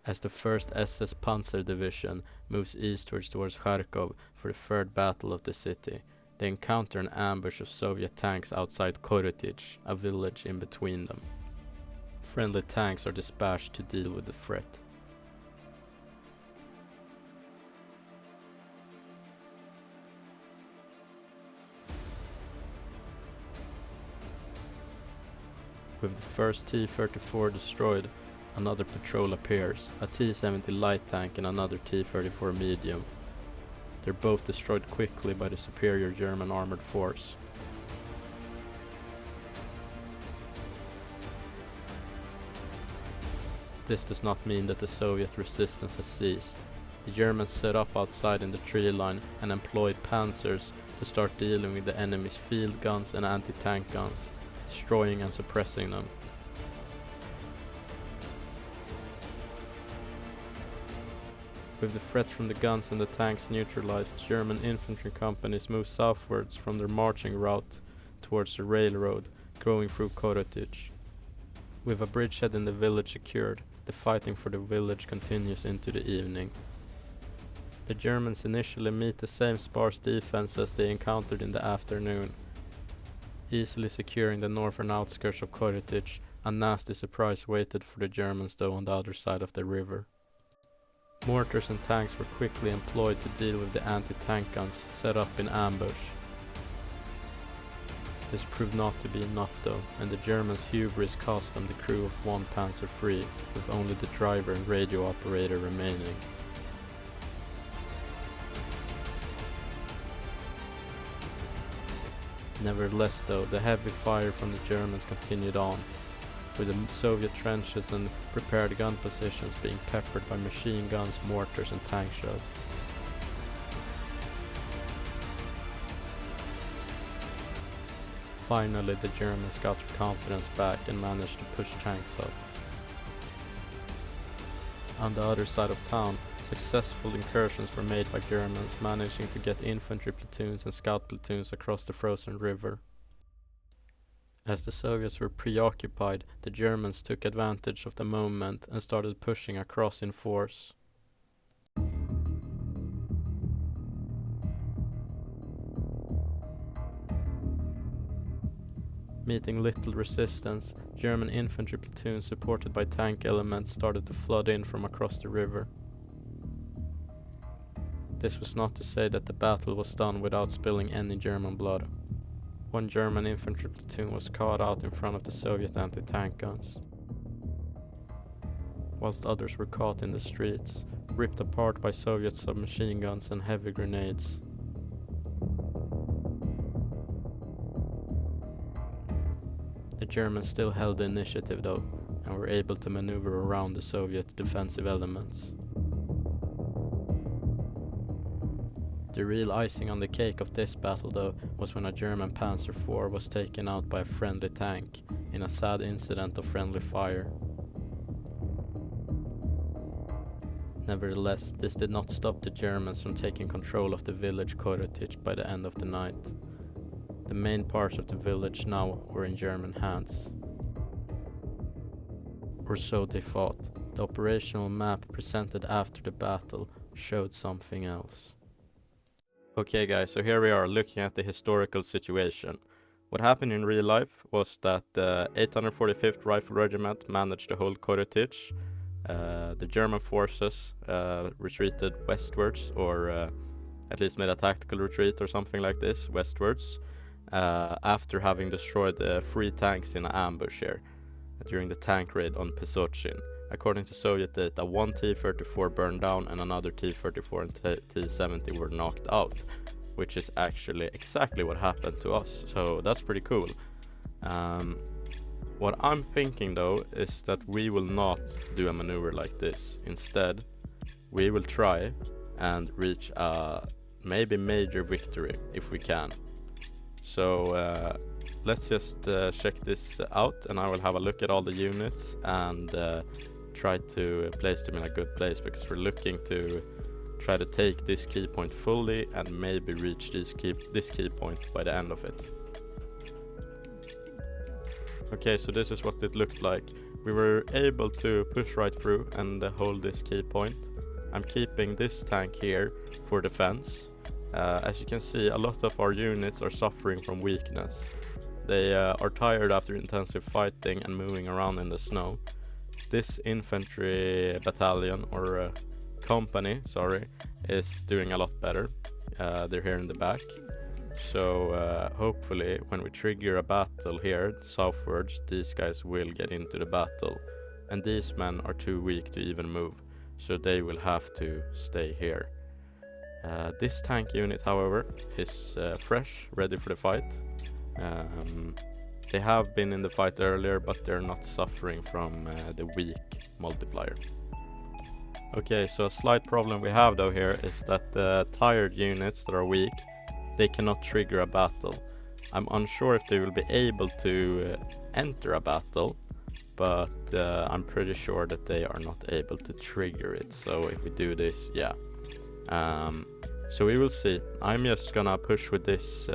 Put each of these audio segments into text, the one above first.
As the 1st SS Panzer Division moves eastwards towards Kharkov for the third battle of the city, they encounter an ambush of Soviet tanks outside Korotich, a village in between them. Friendly tanks are dispatched to deal with the threat. With the first T-34 destroyed, another patrol appears, a T-70 light tank and another T-34 medium. They're both destroyed quickly by the superior German armored force. This does not mean that the Soviet resistance has ceased. The Germans set up outside in the tree line and employed panzers to start dealing with the enemy's field guns and anti-tank guns, destroying and suppressing them. With the threat from the guns and the tanks neutralized, German infantry companies moved southwards from their marching route towards the railroad, going through Korotich. With a bridgehead in the village secured, the fighting for the village continues into the evening. The Germans initially meet the same sparse defense as they encountered in the afternoon. Easily securing the northern outskirts of Korotich, a nasty surprise waited for the Germans though on the other side of the river. Mortars and tanks were quickly employed to deal with the anti-tank guns set up in ambush. This proved not to be enough though, and the Germans' hubris cost them the crew of one Panzer III, with only the driver and radio operator remaining. Nevertheless though, the heavy fire from the Germans continued on, with the Soviet trenches and prepared gun positions being peppered by machine guns, mortars and tank shells. Finally, the Germans got their confidence back and managed to push tanks up. On the other side of town, successful incursions were made by Germans, managing to get infantry platoons and scout platoons across the frozen river. As the Soviets were preoccupied, the Germans took advantage of the moment and started pushing across in force. Meeting little resistance, German infantry platoons supported by tank elements started to flood in from across the river. This was not to say that the battle was done without spilling any German blood. One German infantry platoon was caught out in front of the Soviet anti-tank guns, whilst others were caught in the streets, ripped apart by Soviet submachine guns and heavy grenades. The Germans still held the initiative though, and were able to maneuver around the Soviet defensive elements. The real icing on the cake of this battle though was when a German Panzer IV was taken out by a friendly tank in a sad incident of friendly fire. Nevertheless, this did not stop the Germans from taking control of the village Korotich by the end of the night. The main parts of the village now were in German hands. Or so they thought. The operational map presented after the battle showed something else. Okay guys, so here we are looking at the historical situation. What happened in real life was that the 845th Rifle Regiment managed to hold Korotich. The German forces retreated westwards, or at least made a tactical retreat or something like this, westwards, after having destroyed 3 tanks in an ambush here during the tank raid on Pesochin. According to Soviet data, 1 T-34 burned down and another T-34 and T-70 were knocked out, which is actually exactly what happened to us, so that's pretty cool. What I'm thinking though is that we will not do a maneuver like this. Instead, we will try and reach a maybe major victory if we can. So let's just check this out, and I will have a look at all the units and try to place them in a good place, because we're looking to try to take this key point fully and maybe reach this key point by the end of it. Okay, so this is what it looked like. We were able to push right through and hold this key point. I'm keeping this tank here for defense. As you can see, a lot of our units are suffering from weakness. They are tired after intensive fighting and moving around in the snow. This infantry battalion, or company, sorry, is doing a lot better. They're here in the back. So hopefully when we trigger a battle here southwards, these guys will get into the battle. And these men are too weak to even move, so they will have to stay here. This tank unit, however, is fresh, ready for the fight. They have been in the fight earlier, but they're not suffering from the weak multiplier. Okay, so a slight problem we have though here is that the tired units that are weak, they cannot trigger a battle. I'm unsure if they will be able to enter a battle, but I'm pretty sure that they are not able to trigger it. So if we do this, yeah. So we will see. I'm just gonna push with this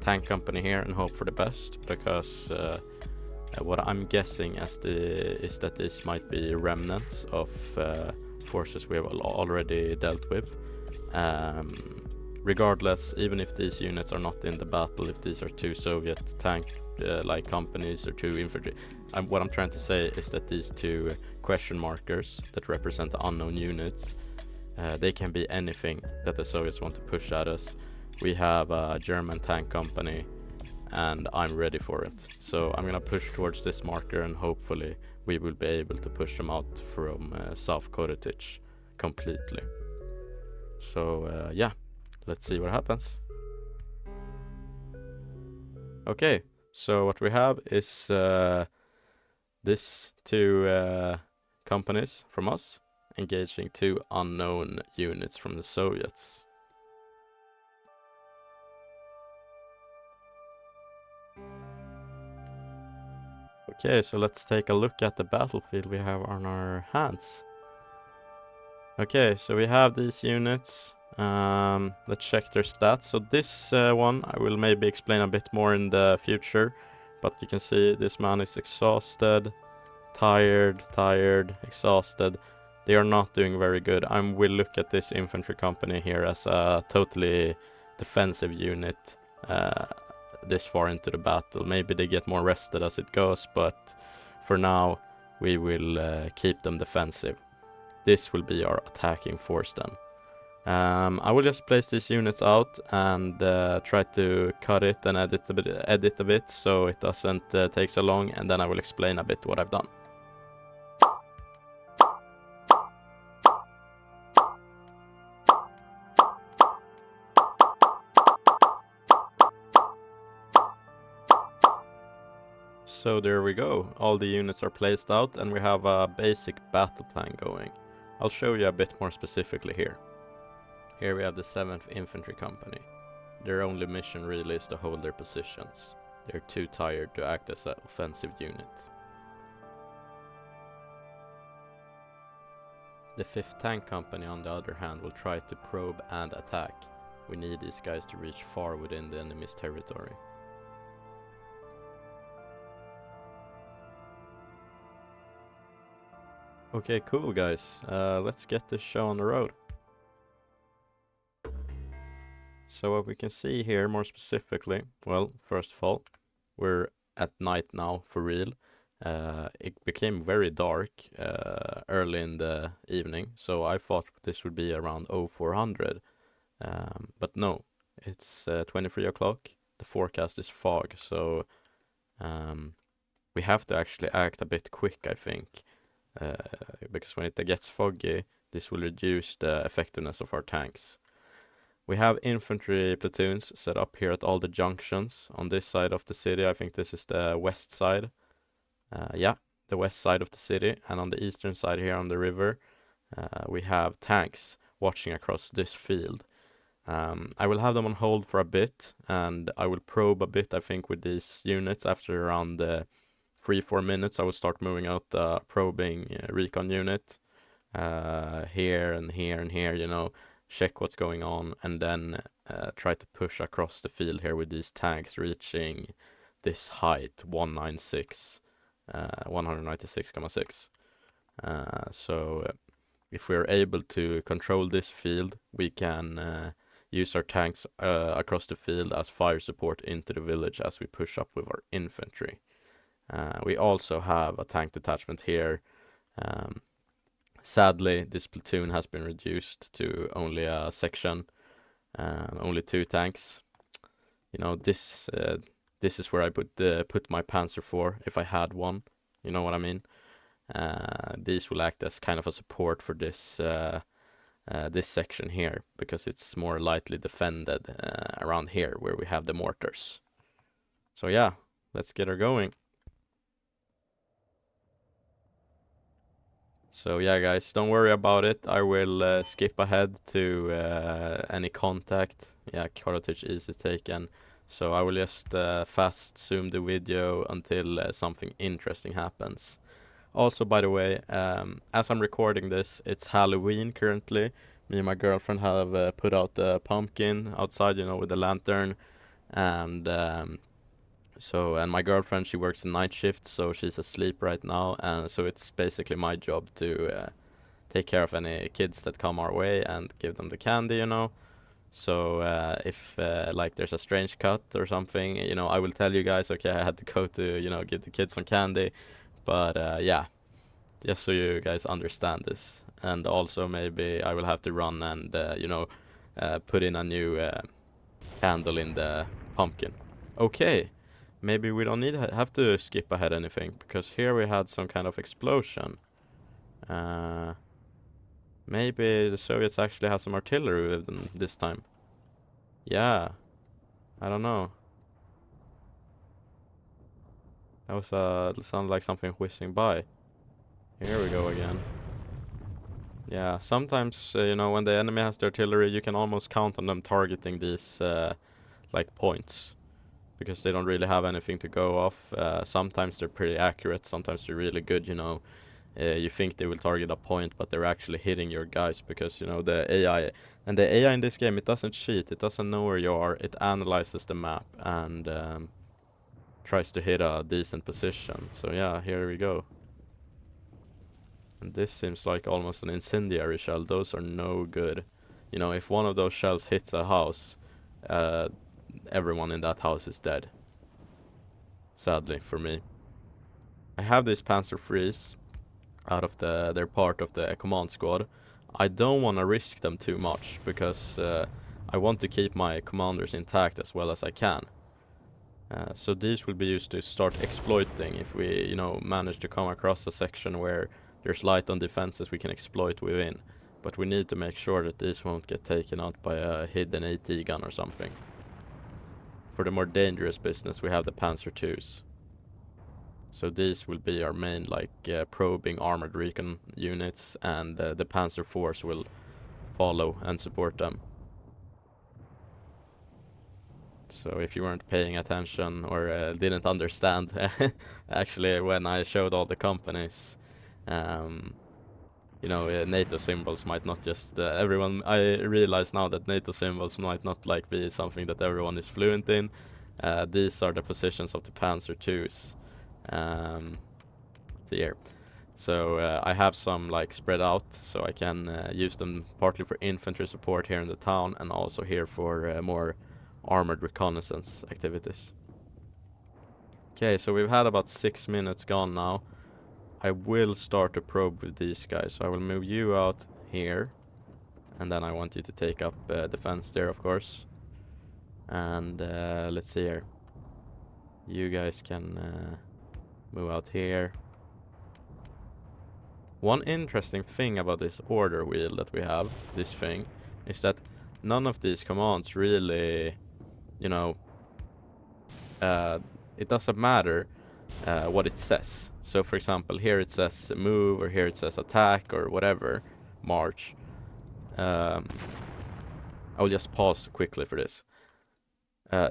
tank company here and hope for the best, because what I'm guessing is that this might be remnants of forces we have already dealt with. Regardless, even if these units are not in the battle, if these are two Soviet tank like companies or two infantry, what I'm trying to say is that these two question markers that represent the unknown units, they can be anything that the Soviets want to push at us. We have a German tank company and I'm ready for it. So I'm gonna push towards this marker and hopefully we will be able to push them out from South Korotich completely. So yeah, let's see what happens. Okay, so what we have is this two companies from us engaging two unknown units from the Soviets. Okay, so let's take a look at the battlefield we have on our hands. Okay, so we have these units. Let's check their stats. So this one I will maybe explain a bit more in the future, but you can see this man is exhausted, tired, exhausted. They are not doing very good. I will look at this infantry company here as a totally defensive unit this far into the battle. Maybe they get more rested as it goes, but for now we will keep them defensive. This will be our attacking force then. I will just place these units out and try to cut it and edit a bit so it doesn't take so long, and then I will explain a bit what I've done. So there we go, all the units are placed out and we have a basic battle plan going. I'll show you a bit more specifically here. Here we have the 7th Infantry Company. Their only mission really is to hold their positions. They're too tired to act as an offensive unit. The 5th Tank Company on the other hand will try to probe and attack. We need these guys to reach far within the enemy's territory. Okay, cool guys, let's get this show on the road. So what we can see here more specifically, well, first of all, we're at night now for real. It became very dark early in the evening, so I thought this would be around 0400, but no, it's 23 o'clock. The forecast is fog, so we have to actually act a bit quick, I think. Because when it gets foggy, this will reduce the effectiveness of our tanks. We have infantry platoons set up here at all the junctions on this side of the city. I think this is the west side. Yeah, the west side of the city. And on the eastern side here on the river, we have tanks watching across this field. I will have them on hold for a bit, and I will probe a bit, I think, with these units. After around 3-4 minutes, I will start moving out the probing recon unit here and here and here, you know, check what's going on, and then try to push across the field here with these tanks reaching this height, 196. 196,6. So if we're able to control this field, we can use our tanks across the field as fire support into the village as we push up with our infantry. We also have a tank detachment here. Sadly, this platoon has been reduced to only a section, only 2 tanks. You know, this is where I put my Panzer IV if I had one. You know what I mean? These will act as kind of a support for this this section here, because it's more lightly defended around here where we have the mortars. So yeah, let's get her going. So yeah, guys, don't worry about it. I will skip ahead to any contact. Yeah, Korotich is taken. So I will just fast zoom the video until something interesting happens. Also, by the way, as I'm recording this, it's Halloween currently. Me and my girlfriend have put out the pumpkin outside, you know, with the lantern. And and my girlfriend, she works the night shift, so she's asleep right now. And so it's basically my job to take care of any kids that come our way and give them the candy, you know. So if like there's a strange cut or something, you know, I will tell you guys, okay, I had to go to, you know, give the kids some candy. But yeah, just so you guys understand this. And also maybe I will have to run and, you know, put in a new candle in the pumpkin. Okay, maybe we don't have to skip ahead anything, because here we had some kind of explosion. Maybe the Soviets actually have some artillery with them this time. Yeah, I don't know. That was sounded like something whizzing by. Here we go again. Yeah, sometimes, you know, when the enemy has the artillery, you can almost count on them targeting these, like, points. Because they don't really have anything to go off. Sometimes they're pretty accurate, sometimes they're really good, you know. You think they will target a point, but they're actually hitting your guys, because, you know, the AI... And the AI in this game, it doesn't cheat, it doesn't know where you are, it analyzes the map and tries to hit a decent position. So yeah, here we go. And this seems like almost an incendiary shell. Those are no good. You know, if one of those shells hits a house, everyone in that house is dead. Sadly, for me. I have this Panzer Freeze out of they're part of the command squad. I don't want to risk them too much, because I want to keep my commanders intact as well as I can. So these will be used to start exploiting. If we, you know, manage to come across a section where there's light on defenses, we can exploit within. But we need to make sure that these won't get taken out by a hidden AT gun or something. For the more dangerous business, we have the Panzer IIs. So these will be our main, like, probing armored recon units, and the Panzer IVs will follow and support them. So if you weren't paying attention or didn't understand, actually, when I showed all the companies, you know, NATO symbols might not just everyone. I realize now that NATO symbols might not like be something that everyone is fluent in. These are the positions of the Panzer IIs. Here. So I have some, like, spread out, so I can use them partly for infantry support here in the town, and also here for more armored reconnaissance activities. Okay, so we've had about 6 minutes gone now. I will start a probe with these guys, so I will move you out here, and then I want you to take up defense there, of course. And let's see here. You guys can move out here. One interesting thing about this order wheel that we have, this thing, is that none of these commands really, you know, it doesn't matter what it says. So for example, here it says move, or here it says attack, or whatever, march. I'll just pause quickly for this.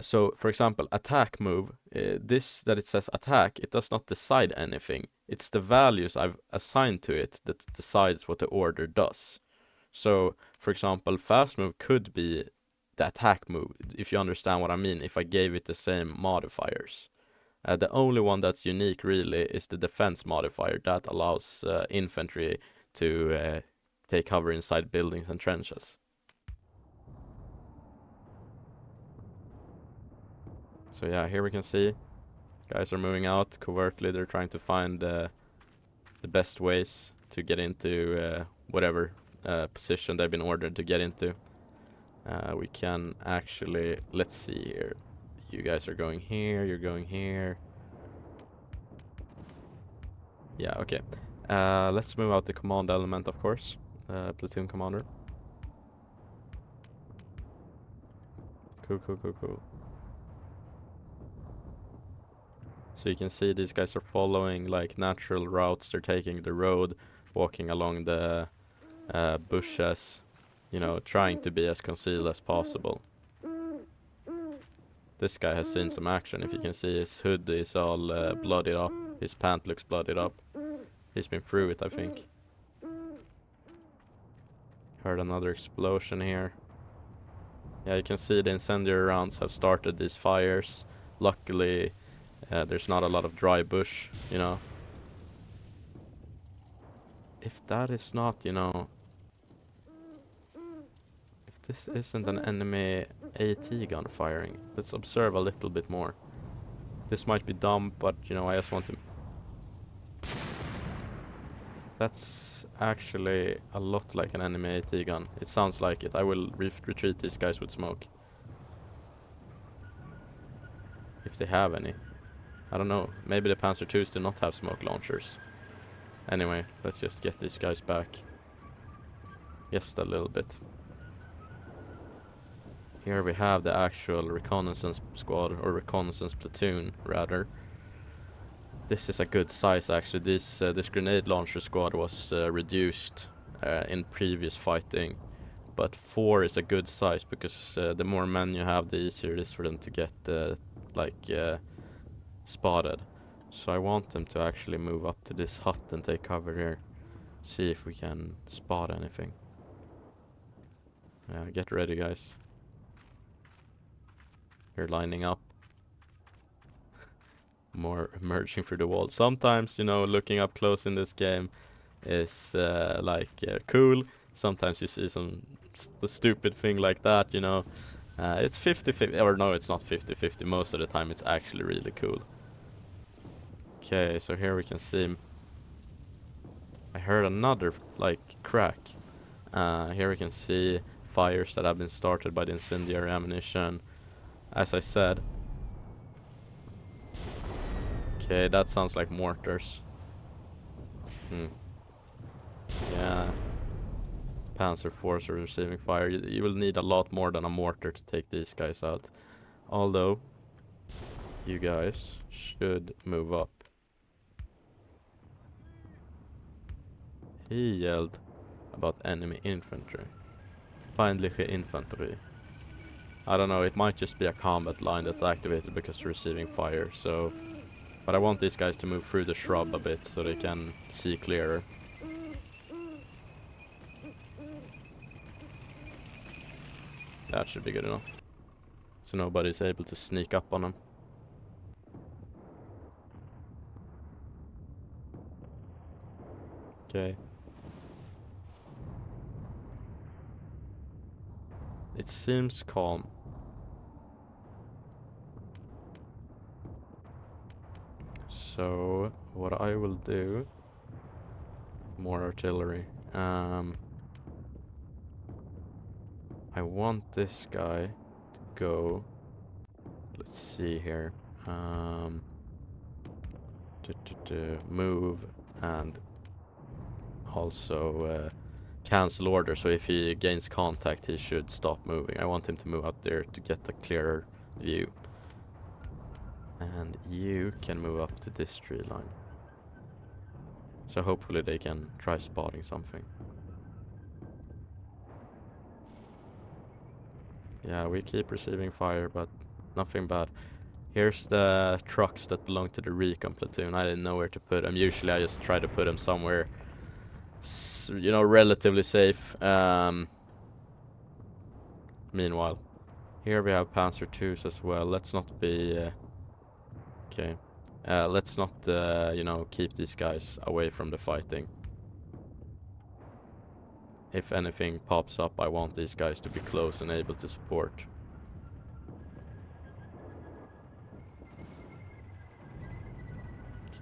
So for example, attack move, this that it says attack, it does not decide anything. It's the values I've assigned to it that decides what the order does. So for example, fast move could be the attack move, if you understand what I mean, if I gave it the same modifiers. The only one that's unique really is the defense modifier that allows infantry to take cover inside buildings and trenches. So yeah, here we can see guys are moving out covertly. They're trying to find the best ways to get into whatever position they've been ordered to get into. We can actually, let's see here. You guys are going here, you're going here. Yeah, okay. Let's move out the command element, of course. Platoon commander. Cool. So you can see these guys are following like natural routes. They're taking the road, walking along the bushes, you know, trying to be as concealed as possible. This guy has seen some action. If you can see, his hood is all bloodied up. His pant looks bloodied up. He's been through it, I think. Heard another explosion here. Yeah, you can see the incendiary rounds have started these fires. Luckily, there's not a lot of dry bush, you know. If that is not, you know, if this isn't an enemy AT gun firing, let's observe a little bit more. This might be dumb, but, you know, I just want to... That's actually a lot like an enemy AT gun. It sounds like it. I will retreat these guys with smoke. If they have any. I don't know. Maybe the Panzer IIs do not have smoke launchers. Anyway, let's just get these guys back. Just a little bit. Here we have the actual reconnaissance squad, or reconnaissance platoon, rather. This is a good size, actually. This grenade launcher squad was reduced in previous fighting. But 4 is a good size, because the more men you have, the easier it is for them to get, spotted. So I want them to actually move up to this hut and take cover here. See if we can spot anything. Yeah, get ready, guys. You're lining up. More emerging through the wall. Sometimes, you know, looking up close in this game is cool. Sometimes you see some stupid thing like that, you know. It's 50-50, or no, it's not 50-50. Most of the time it's actually really cool. Okay, so here we can see... I heard another, crack. Here we can see fires that have been started by the incendiary ammunition. As I said. Okay, that sounds like mortars. Yeah. Panzer IVs are receiving fire. You will need a lot more than a mortar to take these guys out. Although, you guys should move up. He yelled about enemy infantry. Feindliche infantry. I don't know, it might just be a combat line that's activated because they're receiving fire, so... But I want these guys to move through the shrub a bit so they can see clearer. That should be good enough. So nobody's able to sneak up on them. Okay. It seems calm. So, what I will do... More artillery. I want this guy to go... Let's see here. Move and also cancel order. So if he gains contact, he should stop moving. I want him to move out there to get a clearer view. And you can move up to this tree line. So hopefully they can try spotting something. Yeah, we keep receiving fire, but nothing bad. Here's the trucks that belong to the recon platoon. I didn't know where to put them. Usually I just try to put them somewhere, you know, relatively safe. Meanwhile, here we have Panzer IIs as well. Let's not be... okay, Let's not, you know, keep these guys away from the fighting. If anything pops up, I want these guys to be close and able to support.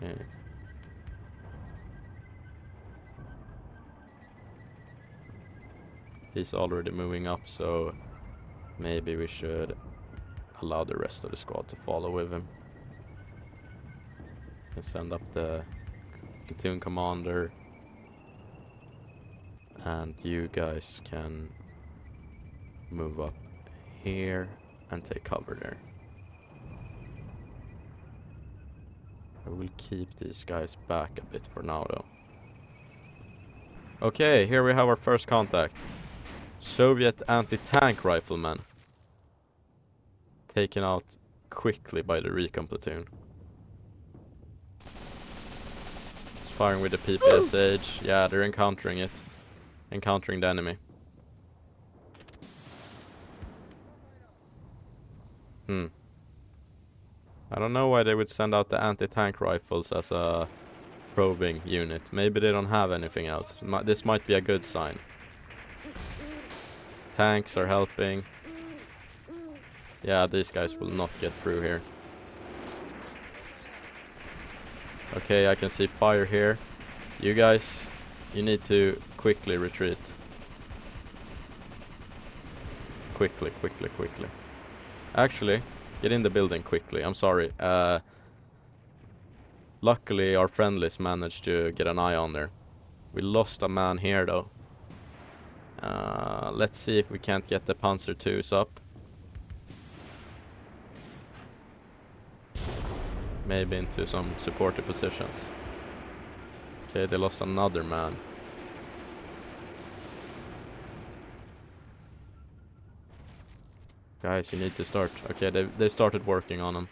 Okay. He's already moving up, so maybe we should allow the rest of the squad to follow with him. And send up the platoon commander. And you guys can move up here and take cover there. I will keep these guys back a bit for now though. Okay, here we have our first contact. Soviet anti-tank rifleman. Taken out quickly by the recon platoon. It's firing with the PPSH. Yeah, they're encountering it. Encountering the enemy. I don't know why they would send out the anti-tank rifles as a probing unit. Maybe they don't have anything else. This might be a good sign. Tanks are helping. Yeah, these guys will not get through here. Okay, I can see fire here. You guys, you need to quickly retreat. Quickly. Actually, get in the building quickly. I'm sorry. Luckily, our friendlies managed to get an eye on there. We lost a man here, though. Let's see if we can't get the Panzer IIs up. Maybe into some supportive positions. Okay, they lost another man. Guys, you need to start. Okay, they started working on him.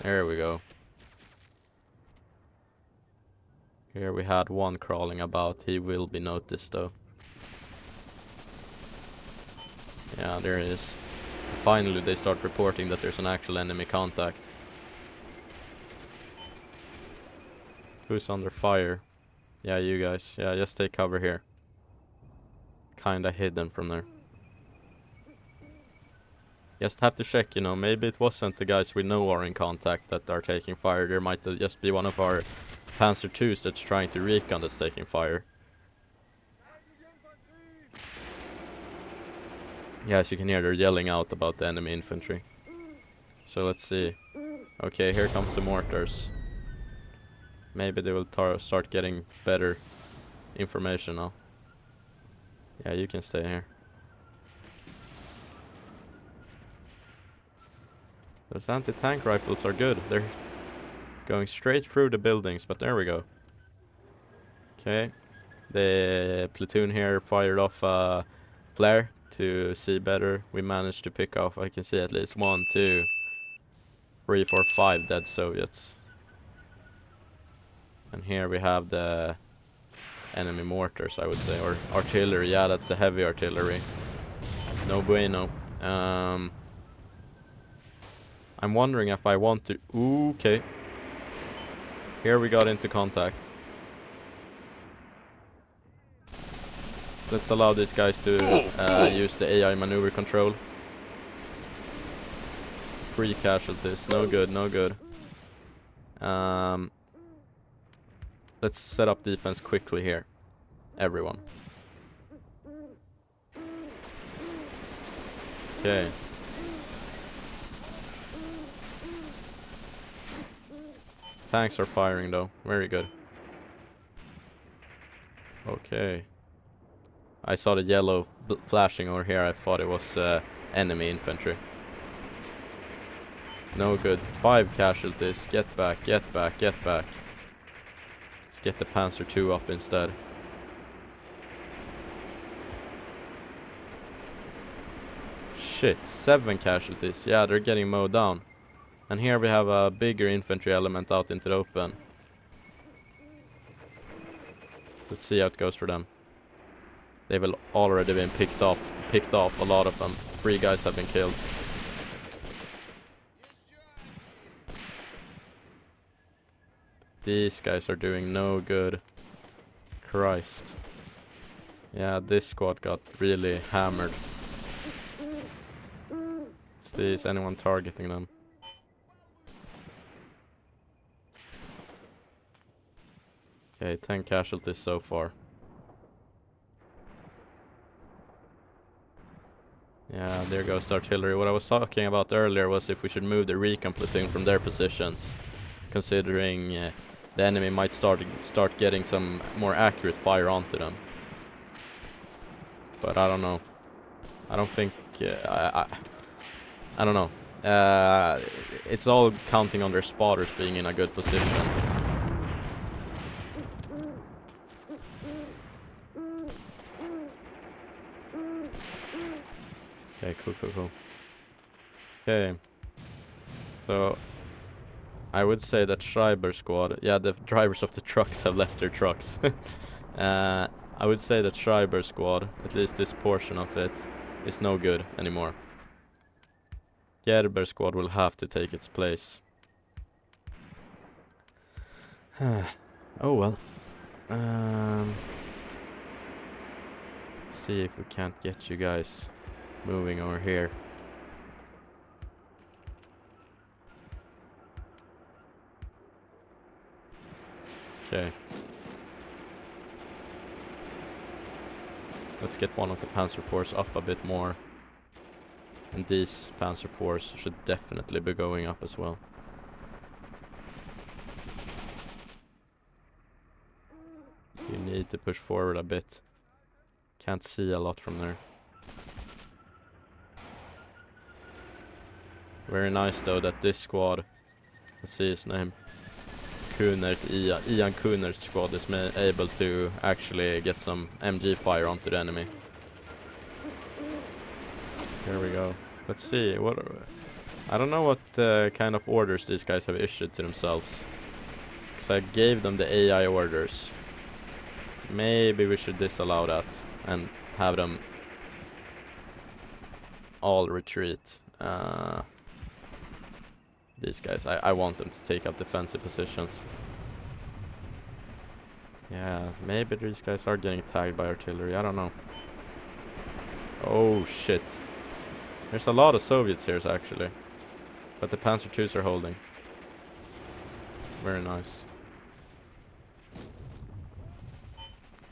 There we go. Here we had one crawling about. He will be noticed though. Yeah, there he is. Finally they start reporting that there's an actual enemy contact. Who's under fire? Yeah, you guys. Yeah, just take cover here. Kinda hidden from there. Just have to check, you know, maybe it wasn't the guys we know are in contact that are taking fire. There might just be one of our Panzer IIs that's trying to recon that's taking fire. Yeah, as you can hear, they're yelling out about the enemy infantry. So let's see. Okay, here comes the mortars. Maybe they will start getting better information now. Yeah, you can stay here. Those anti-tank rifles are good. They're going straight through the buildings, but there we go. Okay. The platoon here fired off a flare to see better. We managed to pick off, I can see at least 1, 2, 3, 4, 5 dead Soviets. And here we have the enemy mortars, I would say, or artillery. Yeah, that's the heavy artillery. No bueno. I'm wondering if I want to... Ooh, okay. Here we got into contact. Let's allow these guys to use the AI maneuver control. 3 casualties. No good, no good. Let's set up defense quickly here. Everyone. Okay. Tanks are firing though. Very good. Okay. I saw the yellow flashing over here. I thought it was enemy infantry. No good. 5 casualties. Get back, get back, get back. Let's get the Panzer II up instead. Shit, 7 casualties. Yeah, they're getting mowed down. And here we have a bigger infantry element out into the open. Let's see how it goes for them. They've already been picked off. A lot of them. 3 guys have been killed. These guys are doing no good. Christ. Yeah, this squad got really hammered. Let's see, is anyone targeting them? Okay, 10 casualties so far. Yeah, there goes the artillery. What I was talking about earlier was if we should move the recon platoon from their positions, considering the enemy might start getting some more accurate fire onto them. But I don't know. I don't think I don't know. It's all counting on their spotters being in a good position. Okay, cool. Okay. So I would say that Schreiber squad, yeah, the drivers of the trucks have left their trucks. I would say that Schreiber squad, at least this portion of it, is no good anymore. Gerber squad will have to take its place. Oh well. Let's see if we can't get you guys moving over here. Okay. Let's get one of the Panzer Force up a bit more. And these Panzer Force should definitely be going up as well. You need to push forward a bit. Can't see a lot from there. Very nice though that this squad, let's see his name, Kunert, Ian Kunert's squad is able to actually get some MG fire onto the enemy. Here we go. Let's see, I don't know what kind of orders these guys have issued to themselves. Because I gave them the AI orders. Maybe we should disallow that and have them all retreat. These guys, I want them to take up defensive positions. Yeah, maybe these guys are getting tagged by artillery, I don't know. Oh shit. There's a lot of Soviets here actually. But the Panzer IIs are holding. Very nice.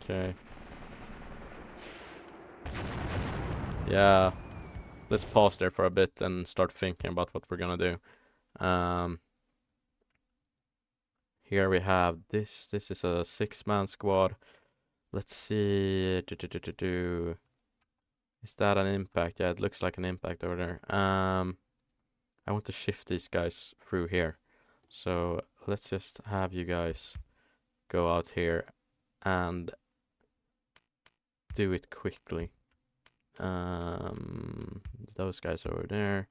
Okay. Yeah. Let's pause there for a bit and start thinking about what we're gonna do. Here we have this. This is a 6-man squad. Let's see. Is that an impact? Yeah, it looks like an impact over there. I want to shift these guys through here. So let's just have you guys go out here and do it quickly. Those guys over there.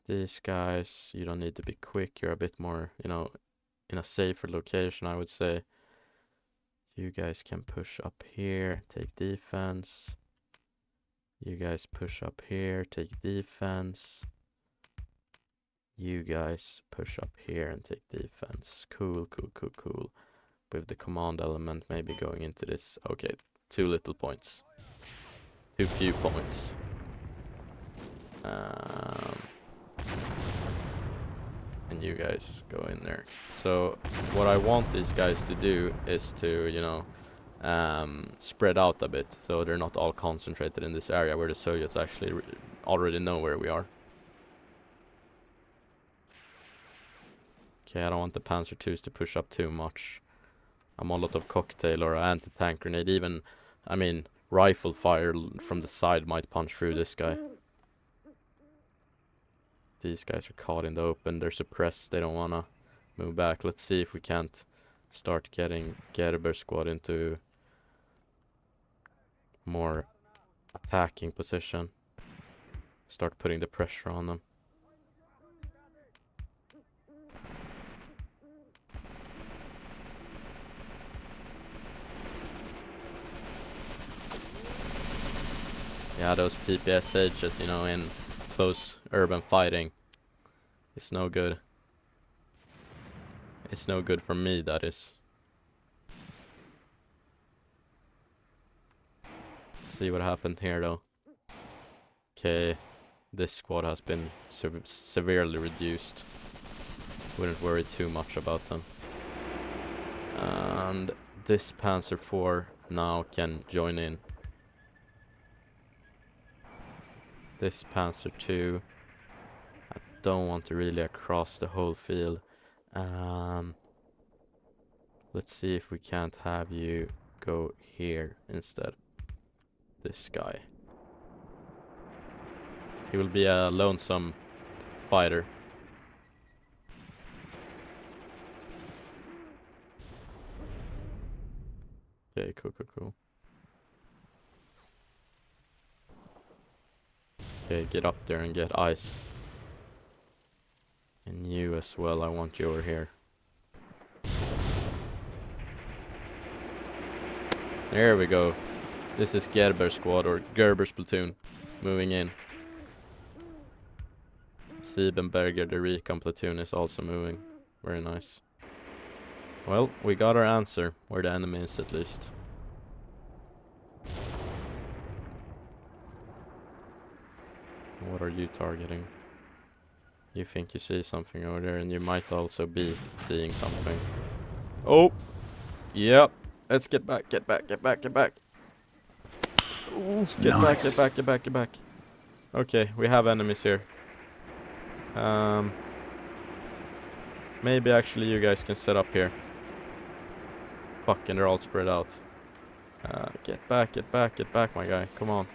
These guys, you don't need to be quick. You're a bit more, you know, in a safer location, I would say. You guys can push up here, take defense. You guys push up here, take defense. You guys push up here and take defense. Cool. With the command element maybe going into this. Okay, 2 little points. Too few points. And you guys go in there. So what I want these guys to do is to, you know, spread out a bit so they're not all concentrated in this area where the Soviets actually already know where we are. Okay, I don't want the Panzer IIs to push up too much. A Molotov cocktail or an anti-tank grenade, even, I mean, rifle fire from the side might punch through this guy. These guys are caught in the open, they're suppressed, they don't wanna move back. Let's see if we can't start getting Gerber squad into more attacking position. Start putting the pressure on them. Yeah, those PPSHs, you know, in close urban fighting, it's no good. It's no good for me, that is. Let's see what happened here, though. Okay, this squad has been severely reduced. Wouldn't worry too much about them. And this Panzer IV now can join in. This Panzer II, I don't want to really across the whole field. Let's see if we can't have you go here instead. This guy. He will be a lonesome fighter. Okay, cool. Okay, get up there and get ice. And you as well, I want you over here. There we go. This is Gerber's squad, or Gerber's platoon, moving in. Siebenberger, the recon platoon, is also moving. Very nice. Well, we got our answer, where the enemy is at least. What are you targeting? You think you see something over there, and you might also be seeing something. Oh! Yep. Let's get back. Ooh, get back. Okay, we have enemies here. Maybe actually you guys can set up here. Fucking, they're all spread out. Get back, my guy. Come on.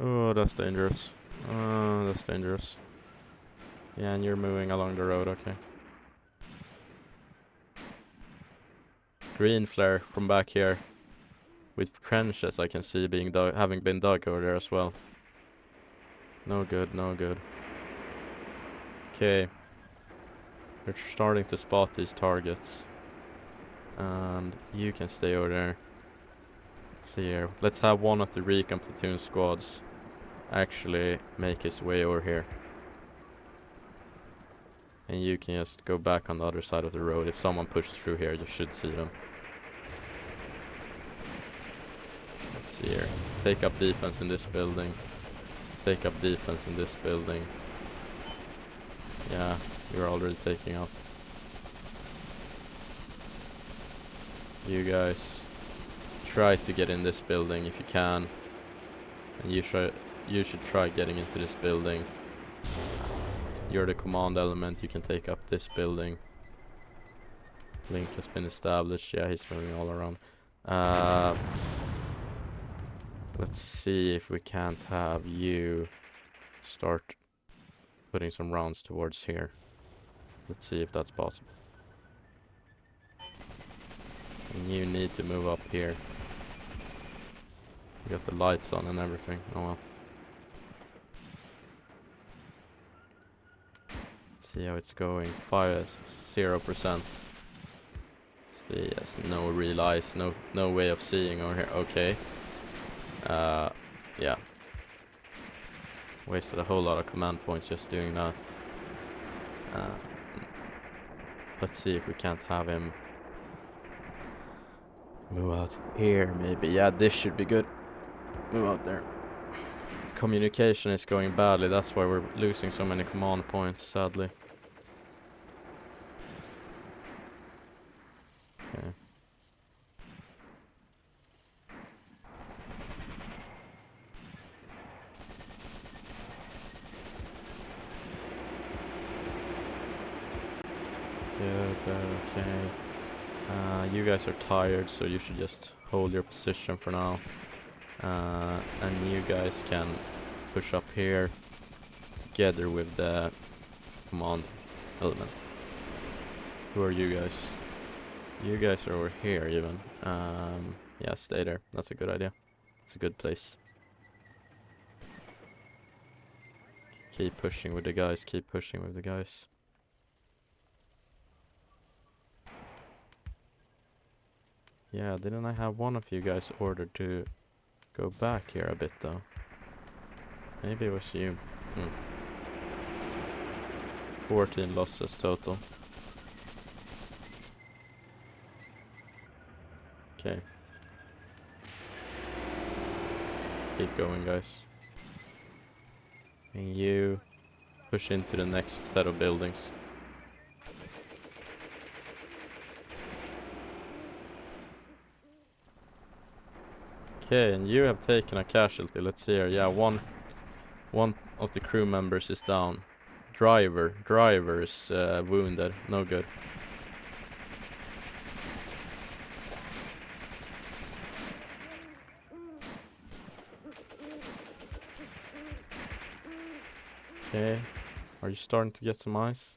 Oh, that's dangerous. That's dangerous. Yeah, and you're moving along the road, okay. Green flare from back here. With trenches I can see being having been dug over there as well. No good. Okay. We're starting to spot these targets. And you can stay over there. Let's see here. Let's have one of the recon platoon squads actually make his way over here. And you can just go back on the other side of the road. If someone pushes through here, you should see them. Let's see here. Take up defense in this building. Take up defense in this building. Yeah, you're already taking up. You guys try to get in this building if you can. And you should try getting into this building. You're the command element, you can take up this building. Link has been established. Yeah, he's moving all around. Let's see if we can't have you start putting some rounds towards here. Let's see if that's possible. And you need to move up here. You got the lights on and everything. Oh well. Let's see how it's going. 0%. See, yes, no real eyes, no way of seeing over here. Okay. Yeah. Wasted a whole lot of command points just doing that. Let's see if we can't have him move out here, maybe. Yeah, this should be good. Move out there. Communication is going badly, that's why we're losing so many command points, sadly. Okay. Good, okay. You guys are tired, so you should just hold your position for now. And you guys can push up here together with the command element. Who are you guys? You guys are over here even. Yeah, stay there. That's a good idea. It's a good place. Keep pushing with the guys. Yeah, didn't I have one of you guys ordered to go back here a bit though? Maybe it was you. 14 losses total. Okay. Keep going, guys. And you push into the next set of buildings. Okay, and you have taken a casualty. Let's see here. Yeah, one of the crew members is down. Driver is wounded. No good. Okay. Are you starting to get some ice?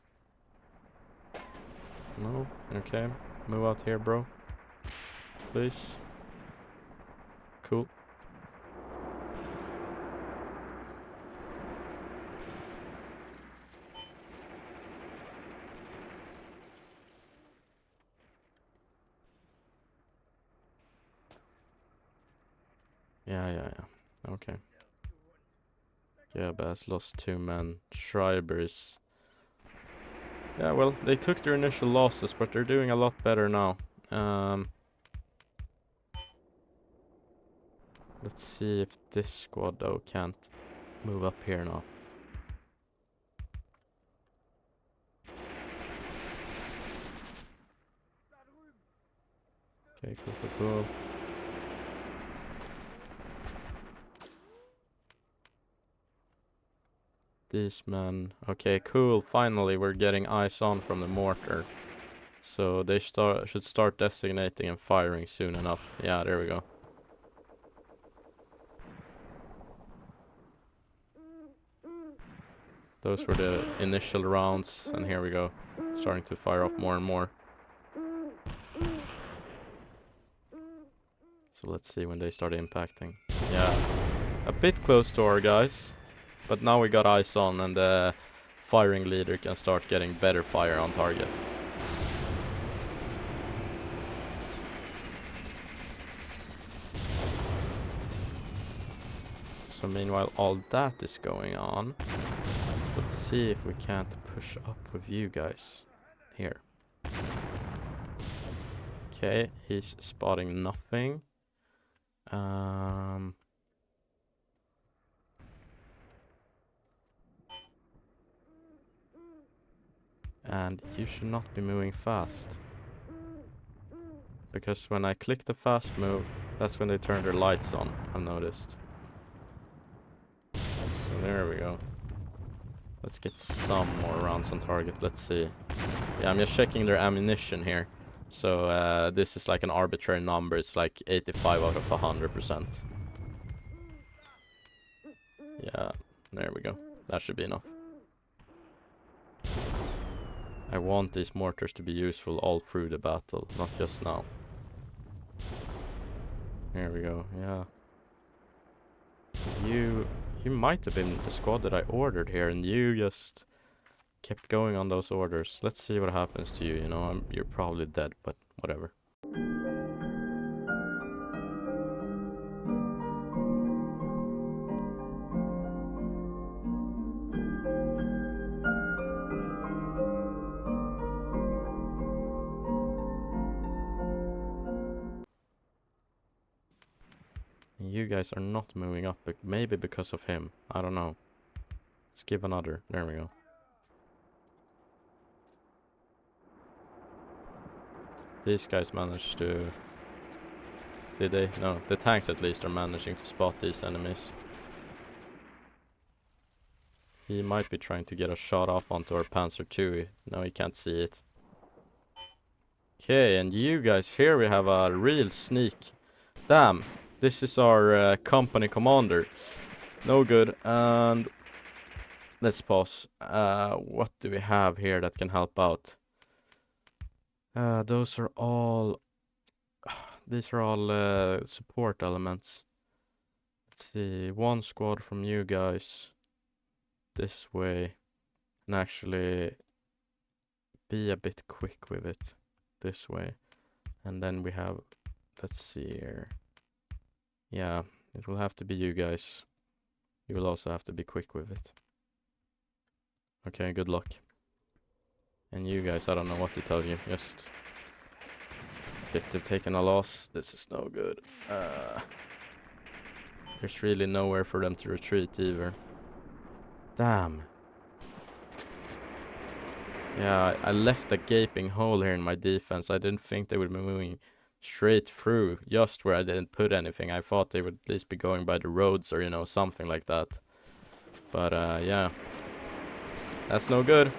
No? Okay. Move out here, bro. Please. Cool. Yeah. Okay. Yeah, Bass lost 2 men. Schreiber is... Yeah, well, they took their initial losses, but they're doing a lot better now. Let's see if this squad, though, can't move up here now. Okay, cool. These men... Okay, cool. Finally, we're getting eyes on from the mortar. So they should start designating and firing soon enough. Yeah, there we go. Those were the initial rounds, and here we go. Starting to fire off more and more. So let's see when they start impacting. Yeah, a bit close to our guys. But now we got eyes on, and the firing leader can start getting better fire on target. So meanwhile all that is going on, let's see if we can't push up with you guys. Here. Okay, he's spotting nothing. And you should not be moving fast. Because when I click the fast move, that's when they turn their lights on, I've noticed. So there we go. Let's get some more rounds on target, let's see. Yeah, I'm just checking their ammunition here. So this is like an arbitrary number, it's like 85 out of 100%. Yeah, there we go. That should be enough. I want these mortars to be useful all through the battle, not just now. There we go, yeah. You might have been the squad that I ordered here, and you just kept going on those orders. Let's see what happens to you, you know, you're probably dead, but whatever. You guys are not moving up, but maybe because of him. I don't know. Let's give another. There we go. These guys managed to... Did they? No, the tanks at least are managing to spot these enemies. He might be trying to get a shot off onto our Panzer II. No, he can't see it. Okay, and you guys, here we have a real sneak. Damn, this is our company commander. No good. And let's pause. What do we have here that can help out? Those are all... These are all support elements. Let's see, one squad from you guys this way, and actually be a bit quick with it this way. And then we have, let's see here. Yeah, it will have to be you guys. You will also have to be quick with it. Okay, good luck. And you guys, I don't know what to tell you. Just bit of taking a loss. This is no good. There's really nowhere for them to retreat either. Damn. Yeah, I left a gaping hole here in my defense. I didn't think they would be moving straight through just where I didn't put anything. I thought they would at least be going by the roads or, you know, something like that. But, yeah. That's no good.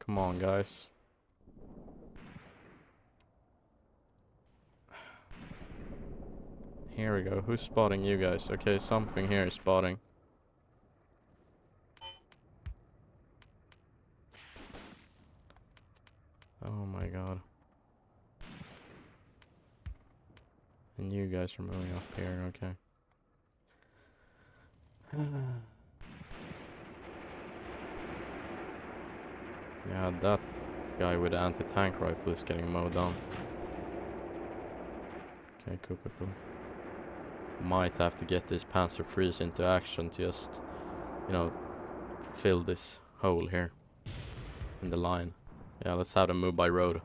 Come on, guys. Here we go. Who's spotting you guys? Okay, something here is spotting. Oh my god. And you guys are moving up here, okay. Yeah, that guy with the anti-tank rifle is getting mowed down. Okay, cool. Might have to get this Panzer IIIs into action to just, you know, fill this hole here in the line. Yeah, let's have them move by road.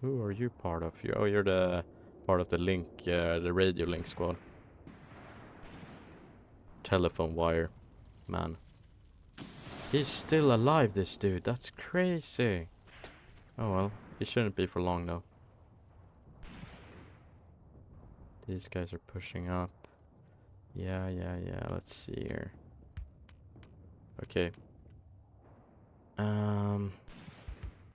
Who are you part of? You're the part of the link, the radio link squad. Telephone wire, man. He's still alive, this dude. That's crazy. Oh well, he shouldn't be for long though. These guys are pushing up. Yeah. Let's see here. Okay.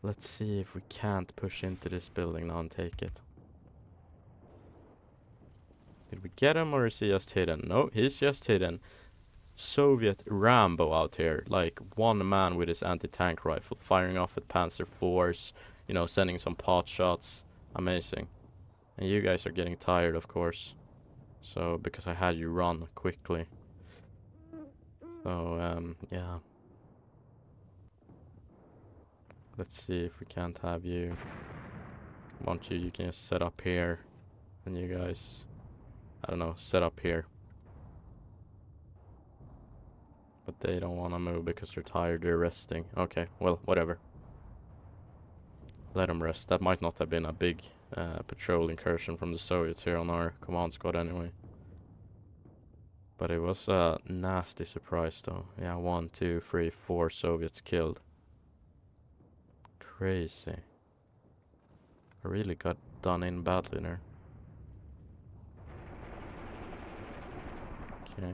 Let's see if we can't push into this building now and take it. Did we get him or is he just hidden? No, he's just hidden. Soviet Rambo out here. Like one man with his anti-tank rifle firing off at Panzer IVs. You know, sending some pot shots. Amazing. And you guys are getting tired, of course. So, because I had you run quickly. So, yeah. Let's see if we can't have you. Want you can just set up here. And you guys, I don't know, set up here. But they don't want to move because they're tired, they're resting. Okay, well, whatever. Let them rest. That might not have been a big patrol incursion from the Soviets here on our command squad anyway. But it was a nasty surprise though. Yeah, 1, 2, 3, 4 Soviets killed. Crazy. I really got done in badly there. Okay.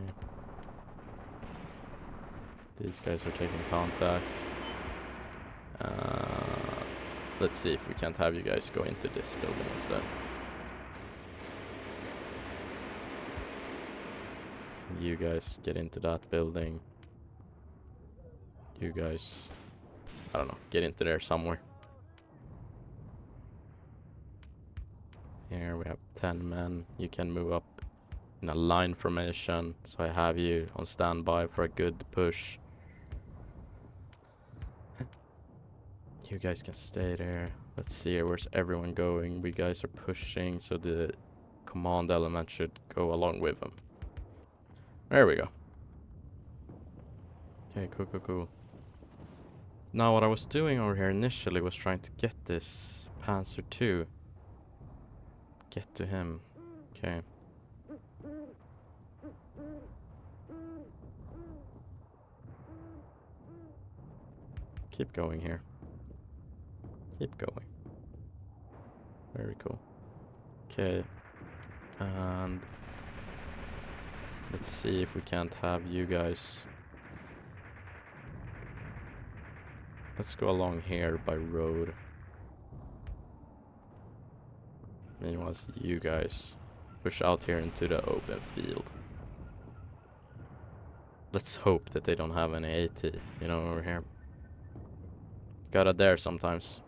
These guys are taking contact. Let's see if we can't have you guys go into this building instead. You guys get into that building. You guys, I don't know, get into there somewhere. Here we have 10 men. You can move up in a line formation. So I have you on standby for a good push. You guys can stay there. Let's see here, where's everyone going? We guys are pushing, so the command element should go along with them. There we go. Okay, cool. Now what I was doing over here initially was trying to get this Panzer II. Get to him. Okay. Keep going here. Keep going. Very cool. Okay. And let's see if we can't have you guys. Let's go along here by road. Meanwhile, you guys push out here into the open field. Let's hope that they don't have any AT, you know, over here. Gotta dare sometimes.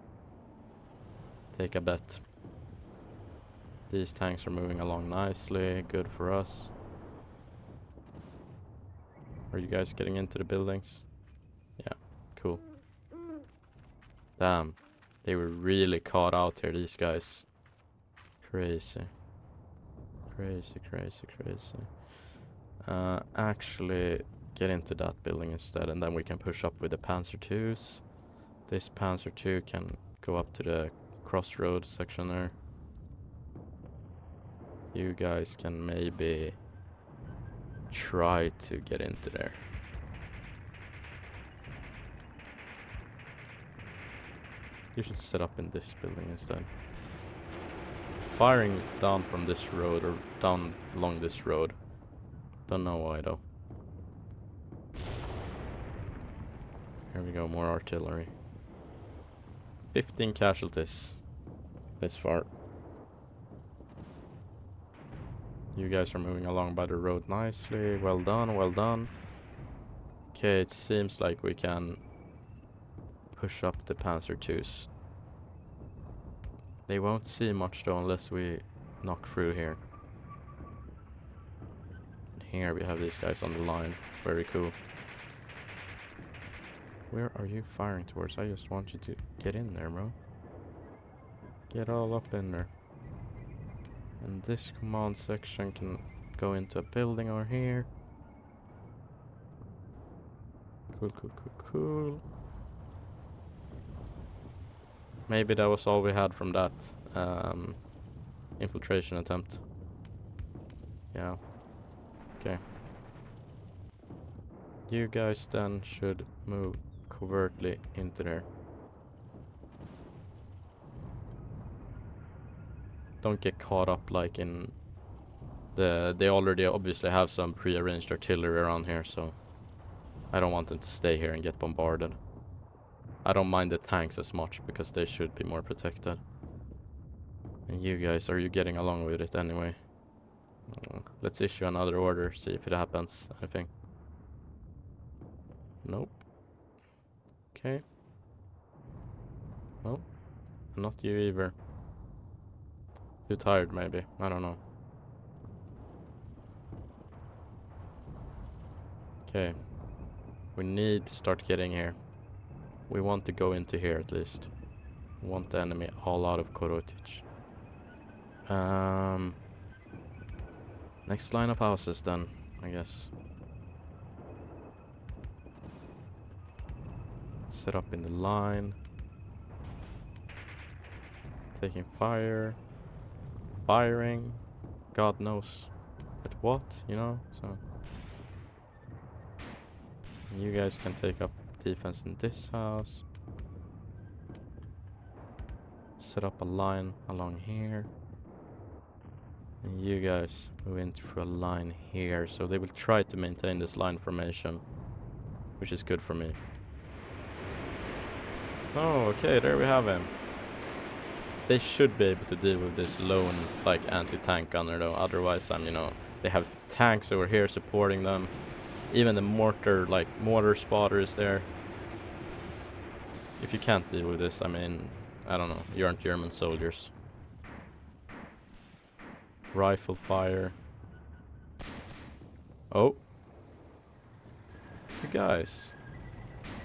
Take a bet. These tanks are moving along nicely. Good for us. Are you guys getting into the buildings? Yeah, cool. Damn. They were really caught out here, these guys. Crazy. Crazy, crazy, crazy. Actually, get into that building instead, and then we can push up with the Panzer IIs. This Panzer II can go up to the crossroad section there. You guys can maybe try to get into there. You should set up in this building instead. Firing down from this road or down along this road. Don't know why though. Here we go, more artillery. 15 casualties this far. You guys are moving along by the road nicely. Well done, well done. Okay, it seems like we can push up the Panzer IIs. They won't see much though unless we knock through here. And here we have these guys on the line. Very cool. Where are you firing towards? I just want you to get in there, bro. Get all up in there. And this command section can go into a building over here. Cool, cool, cool, cool. Maybe that was all we had from that infiltration attempt. Yeah. Okay. You guys then should move covertly into there. Don't get caught up like in they already obviously have some pre-arranged artillery around here, so I don't want them to stay here and get bombarded. I don't mind the tanks as much because they should be more protected. And you guys, are you getting along with it anyway? Let's issue another order, see if it happens. Anything? Nope. Okay. Nope. Not you either. Too tired maybe, I don't know. Okay. We need to start getting here. We want to go into here at least. We want the enemy all out of Korotich. Next line of houses then, I guess. Set up in the line. Taking fire. Firing. God knows at what, you know, so. You guys can take up defense in this house. Set up a line along here. And you guys move in through a line here. So they will try to maintain this line formation, which is good for me. Oh, okay, there we have him. They should be able to deal with this lone, like, anti-tank gunner though. Otherwise, you know, they have tanks over here supporting them. Even the mortar spotter is there. If you can't deal with this, I mean, I don't know, you aren't German soldiers. Rifle fire. Oh. You guys.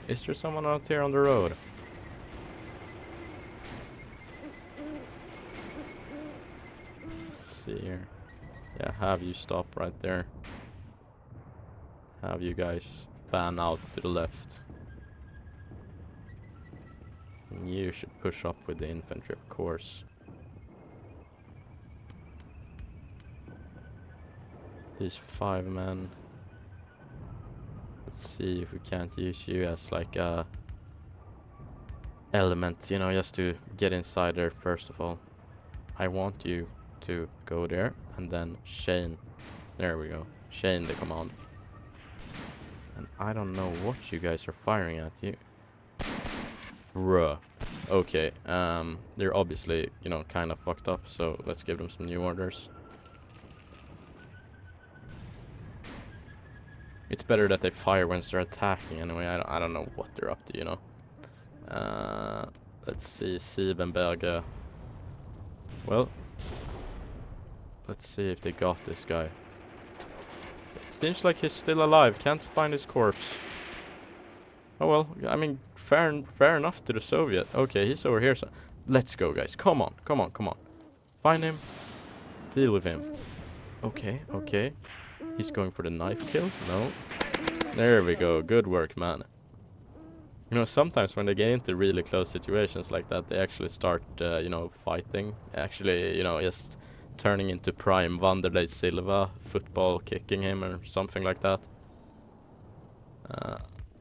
Is there someone out here on the road? Let's see here. Yeah, have you stop right there. Have you guys fan out to the left. And you should push up with the infantry, of course. These 5 men. Let's see if we can't use you as like a element, you know, just to get inside there first of all. I want you to go there and then chain. There we go. Chain the command. And I don't know what you guys are firing at. You. Bruh. Okay. They're obviously, you know, kind of fucked up. So let's give them some new orders. It's better that they fire when they're attacking anyway. I don't know what they're up to, you know. Let's see. Siebenberger. Well. Let's see if they got this guy. It seems like he's still alive. Can't find his corpse. Oh well, I mean, fair enough to the Soviet. Okay, he's over here. So let's go, guys. Come on, come on, come on. Find him. Deal with him. Okay, okay. He's going for the knife kill? No. There we go. Good work, man. You know, sometimes when they get into really close situations like that, they actually start, you know, fighting. Actually, you know, just turning into prime Wanderlei Silva, football kicking him or something like that.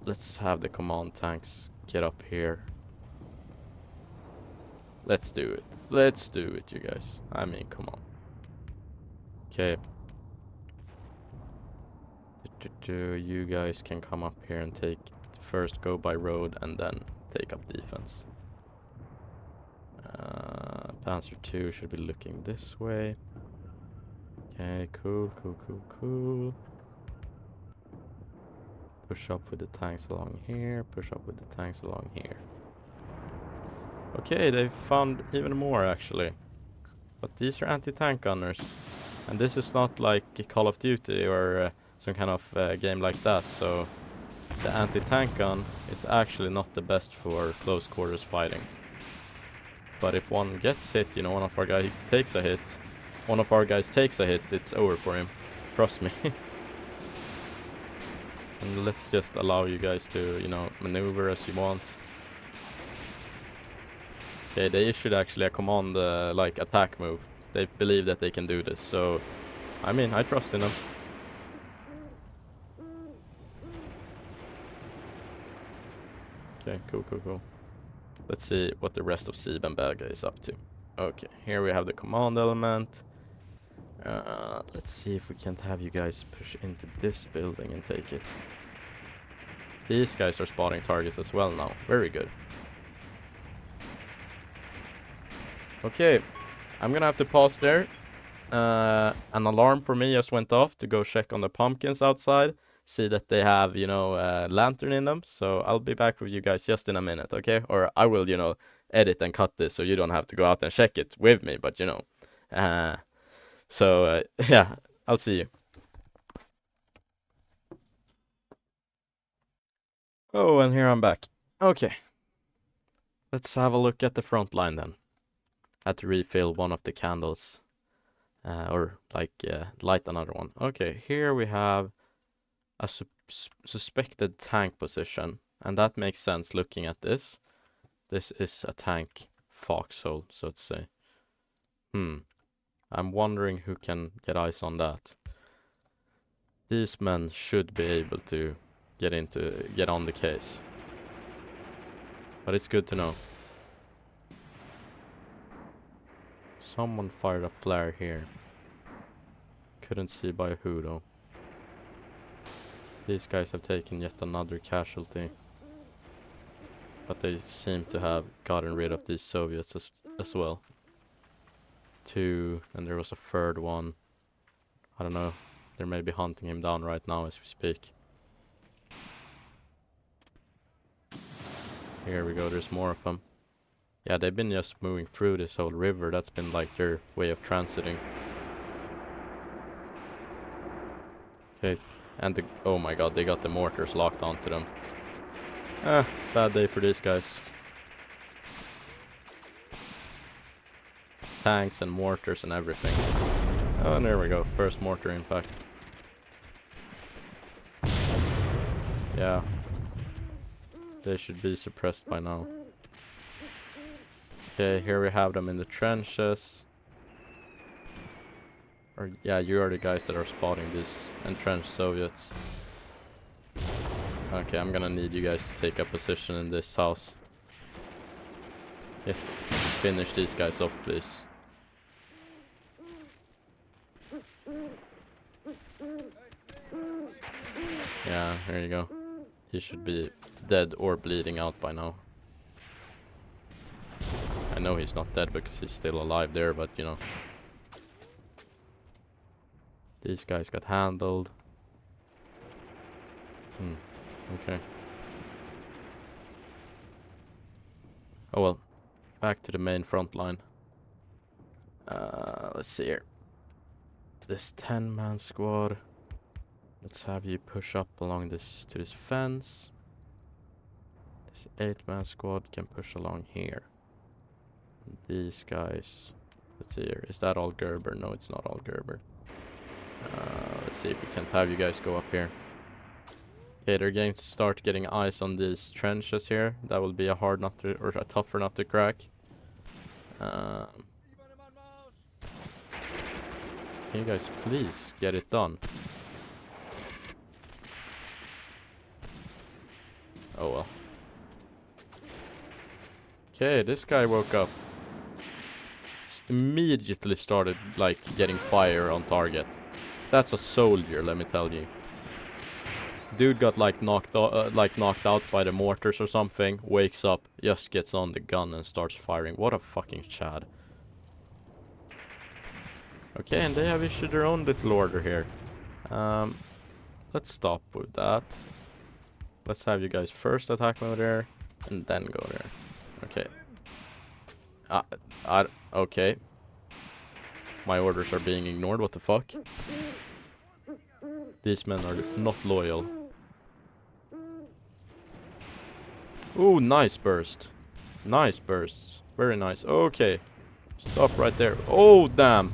Let's have the command tanks get up here. Let's do it. Let's do it, you guys. I mean, come on. Okay. You guys can come up here and first go by road and then take up defense. Panzer 2 should be looking this way. Okay, cool. Push up with the tanks along here. Push up with the tanks along here. Okay, they've found even more actually. But these are anti-tank gunners. And this is not like Call of Duty or some kind of game like that. So the anti-tank gun is actually not the best for close quarters fighting. But if one gets hit, you know, one of our guys takes a hit, it's over for him. Trust me. And let's just allow you guys to, you know, maneuver as you want. Okay, they issued actually a command, like, attack move. They believe that they can do this, so, I mean, I trust in them. Okay, cool. Let's see what the rest of Siebenberg is up to. Okay, here we have the command element. Let's see if we can't have you guys push into this building and take it. These guys are spotting targets as well now. Very good. Okay, I'm gonna have to pause there. An alarm for me just went off to go check on the pumpkins outside. See that they have, you know, lantern in them. So I'll be back with you guys just in a minute, okay? Or I will, you know, edit and cut this so you don't have to go out and check it with me, but you know. Yeah, I'll see you. Oh, and here I'm back. Okay. Let's have a look at the front line then. Had to refill one of the candles. Light another one. Okay, here we have a suspected tank position. And that makes sense looking at this. This is a tank foxhole, so to say. I'm wondering who can get eyes on that. These men should be able to get on the case. But it's good to know. Someone fired a flare here. Couldn't see by who though. These guys have taken yet another casualty. But they seem to have gotten rid of these Soviets as well. 2, and there was a third one. I don't know. They're maybe hunting him down right now as we speak. Here we go, there's more of them. Yeah, they've been just moving through this whole river. That's been like their way of transiting. Okay, and oh my god, they got the mortars locked onto them. Bad day for these guys. Tanks and mortars and everything. Oh, and there we go, first mortar impact. Yeah. They should be suppressed by now. Okay, here we have them in the trenches. Or, yeah, you are the guys that are spotting these entrenched Soviets. Okay, I'm gonna need you guys to take a position in this house. Just finish these guys off, please. Yeah, there you go. He should be dead or bleeding out by now. I know he's not dead because he's still alive there, but you know. These guys got handled. Okay. Oh well. Back to the main front line. Let's see here. This 10-man squad. Let's have you push up along this to this fence. This 8-man squad can push along here. And these guys. Let's see here. Is that all Gerber? No, it's not all Gerber. Let's see if we can't have you guys go up here. Okay, they're going to start getting eyes on these trenches here. That will be a hard nut to, or a tougher nut to crack. Can you guys please get it done? Oh well. Okay, this guy woke up. Just immediately started like getting fire on target. That's a soldier, let me tell you. Dude got like knocked out by the mortars or something. Wakes up, just gets on the gun and starts firing. What a fucking Chad. Okay, and they have issued their own little order here. Let's stop with that. Let's have you guys first attack over there, and then go there. Okay. Okay. My orders are being ignored, what the fuck? These men are not loyal. Ooh, nice burst. Nice bursts. Very nice. Okay. Stop right there. Oh, damn.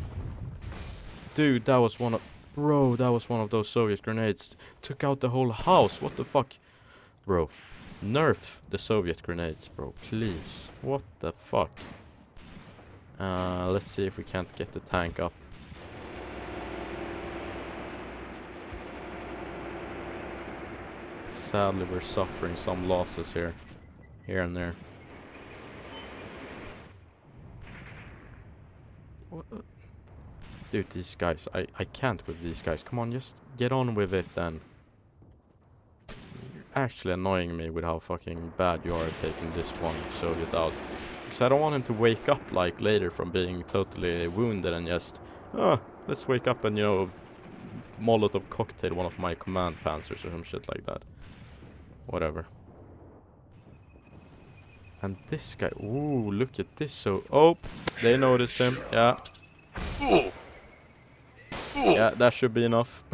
Dude, that was one of... Bro, that was one of those Soviet grenades. Took out the whole house. What the fuck? Bro, nerf the Soviet grenades, bro. Please. What the fuck? Let's see if we can't get the tank up. Sadly, we're suffering some losses here and there. What? Dude, these guys, I can't with these guys. Come on, just get on with it then. You're actually annoying me with how fucking bad you are at taking this one Soviet out. Because I don't want him to wake up like later from being totally wounded and just, let's wake up and, you know, Molotov cocktail one of my command panzers or some shit like that. Whatever. And this guy, ooh, look at this. So, oh, they noticed him. Yeah. Yeah, that should be enough.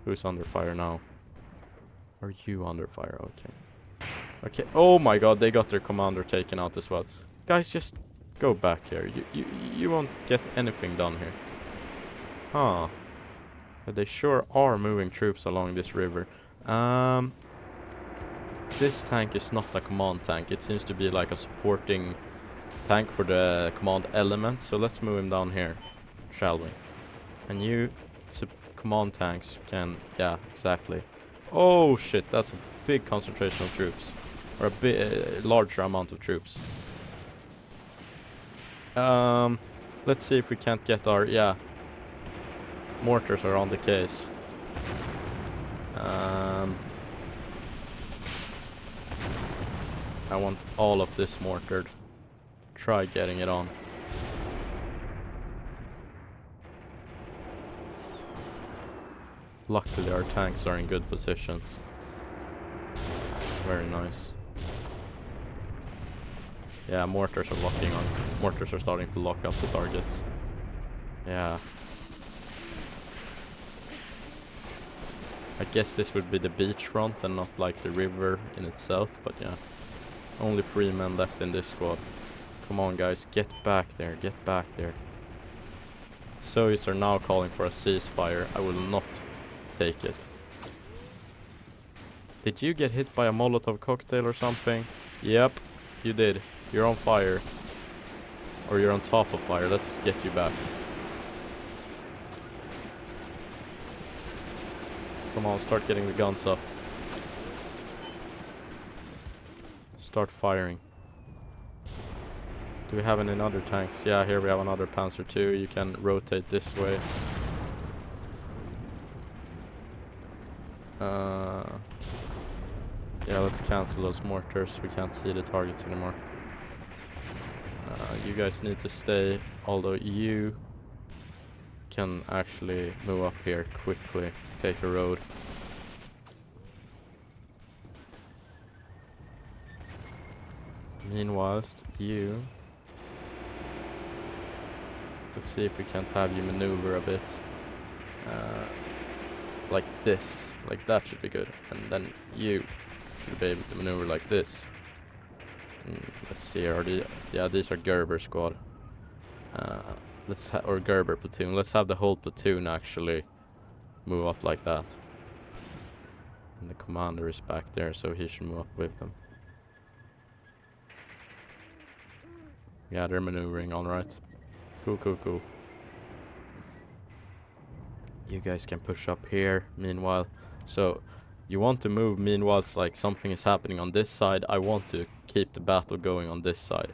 Who's under fire now? Are you under fire? Okay. Okay. Oh my god, they got their commander taken out as well. Guys, just go back here. You won't get anything done here. Huh. But they sure are moving troops along this river. This tank is not a command tank. It seems to be like a supporting tank for the command element. So let's move him down here, shall we? And you command tanks can... Yeah, exactly. Oh shit, that's a big concentration of troops. Or a larger amount of troops. Let's see if we can't get our... Yeah. Mortars are on the case. I want all of this mortared. Try getting it on. Luckily our tanks are in good positions. Very nice. Yeah, mortars are locking on. Mortars are starting to lock up the targets. Yeah. I guess this would be the beachfront and not like the river in itself, but yeah. Only 3 men left in this squad. Come on guys, get back there, get back there. Soviets are now calling for a ceasefire. I will not take it. Did you get hit by a Molotov cocktail or something? Yep, you did. You're on fire. Or you're on top of fire. Let's get you back. Come on, start getting the guns up. Start firing. Do we have any other tanks? Yeah, here we have another Panzer II. You can rotate this way. Yeah, let's cancel those mortars. We can't see the targets anymore. You guys need to stay, although you can actually move up here quickly. Take a road. Meanwhile, you... Let's see if we can't have you maneuver a bit. Like this. Like that should be good. And then you should be able to maneuver like this. Let's see, yeah, these are Gerber squad. or Gerber platoon. Let's have the whole platoon actually move up like that. And the commander is back there, so he should move up with them. Yeah, they're maneuvering, alright. Cool, cool, cool. You guys can push up here, meanwhile. So, you want to move, meanwhile, it's like something is happening on this side. I want to keep the battle going on this side.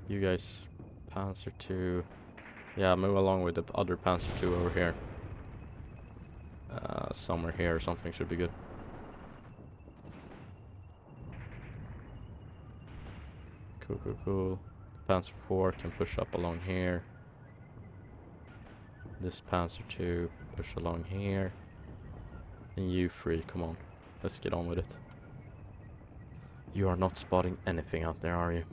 You guys, Panzer 2. Yeah, move along with the other Panzer 2 over here. Somewhere here or something should be good. Cool, cool, cool. Panzer 4 can push up along here. This Panzer 2 push along here. And you 3, come on. Let's get on with it. You are not spotting anything out there, are you?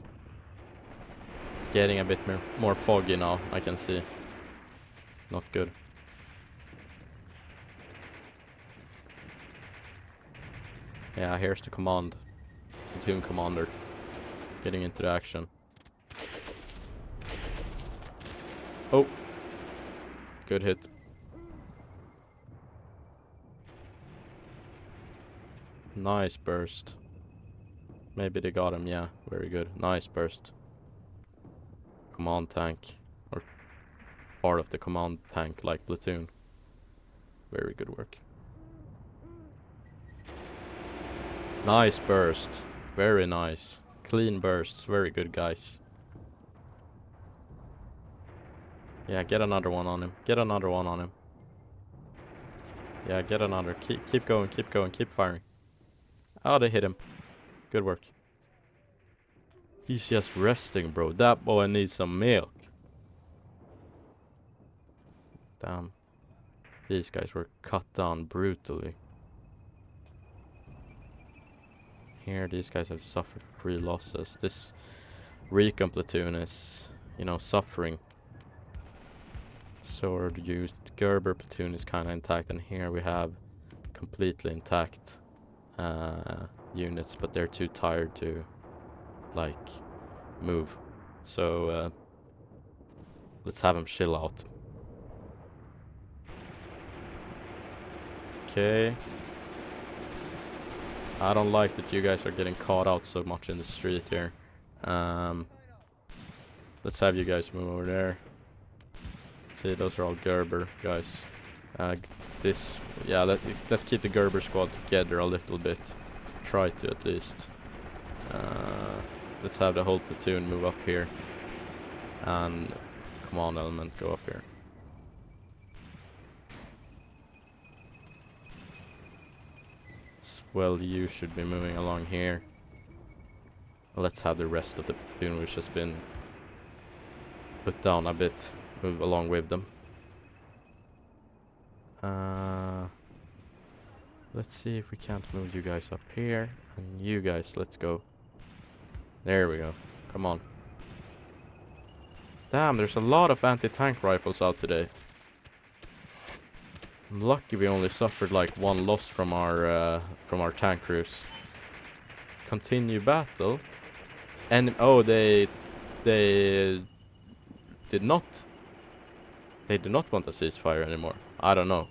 It's getting a bit more foggy now, I can see. Not good. Yeah, here's the command. Platoon commander. Getting into the action. Oh! Good hit. Nice burst. Maybe they got him, yeah. Very good. Nice burst. Command tank. Or part of the command tank, like platoon. Very good work. Nice burst. Very nice. Clean bursts. Very good, guys. Yeah, get another one on him. Get another one on him. Yeah, get another. Keep going, keep going, keep firing. Oh, they hit him. Good work. He's just resting, bro. That boy needs some milk. Damn. These guys were cut down brutally. Here, these guys have suffered 3 losses. This recon platoon is, you know, suffering. Sword used. Gerber platoon is kind of intact, and here we have completely intact units, but they're too tired to, like, move. So, let's have them chill out. Okay. I don't like that you guys are getting caught out so much in the street here. Let's have you guys move over there. See, those are all Gerber guys. Let's keep the Gerber squad together a little bit. Try to, at least. Let's have the whole platoon move up here. And command element go up here. Well, you should be moving along here. Let's have the rest of the platoon, which has been put down a bit, move along with them. Let's see if we can't move you guys up here. And you guys, let's go. There we go. Come on. Damn, there's a lot of anti-tank rifles out today. I'm lucky we only suffered like 1 loss from our tank crews. Continue battle. And oh, they did not. They do not want a ceasefire anymore. I don't know.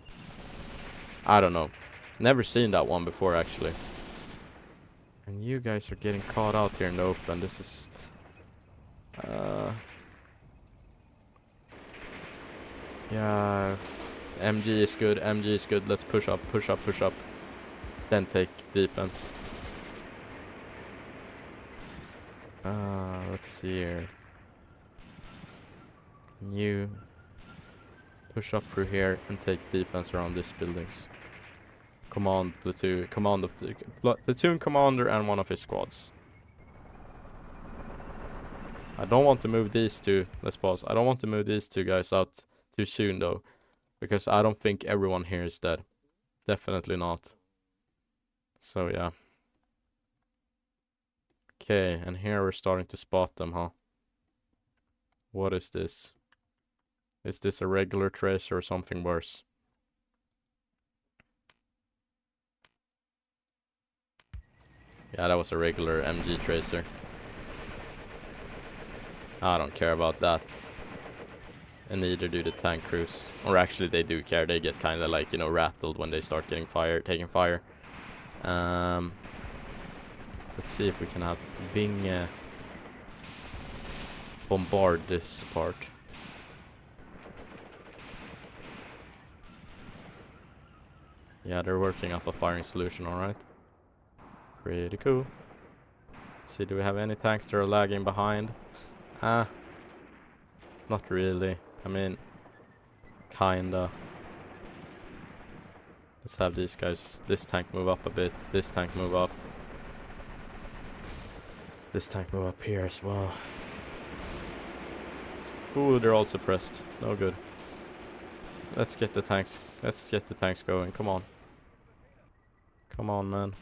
Never seen that one before, actually. And you guys are getting caught out here in the open. This is yeah, MG is good. MG is good. Let's push up, push up, push up. Then take defense. Let's see here. You push up through here and take defense around these buildings. Command platoon, platoon commander and one of his squads. I don't want to move these two. Let's pause. I don't want to move these 2 guys out too soon, though, because I don't think everyone here is dead. Definitely not. So yeah. Okay, and here we're starting to spot them, huh? What is this? Is this a regular tracer or something worse? Yeah, that was a regular MG tracer. I don't care about that. And neither do the tank crews. Or actually they do care. They get kind of like, you know, rattled when they start getting taking fire. Let's see if we can have Ving bombard this part. Yeah, they're working up a firing solution, alright. Pretty cool. Let's see, do we have any tanks that are lagging behind? Not really. I mean, kinda. Let's have these guys, this tank move up a bit, this tank move up. This tank move up here as well. Ooh, they're all suppressed. No good. Let's get the tanks going. Come on. Come on, man.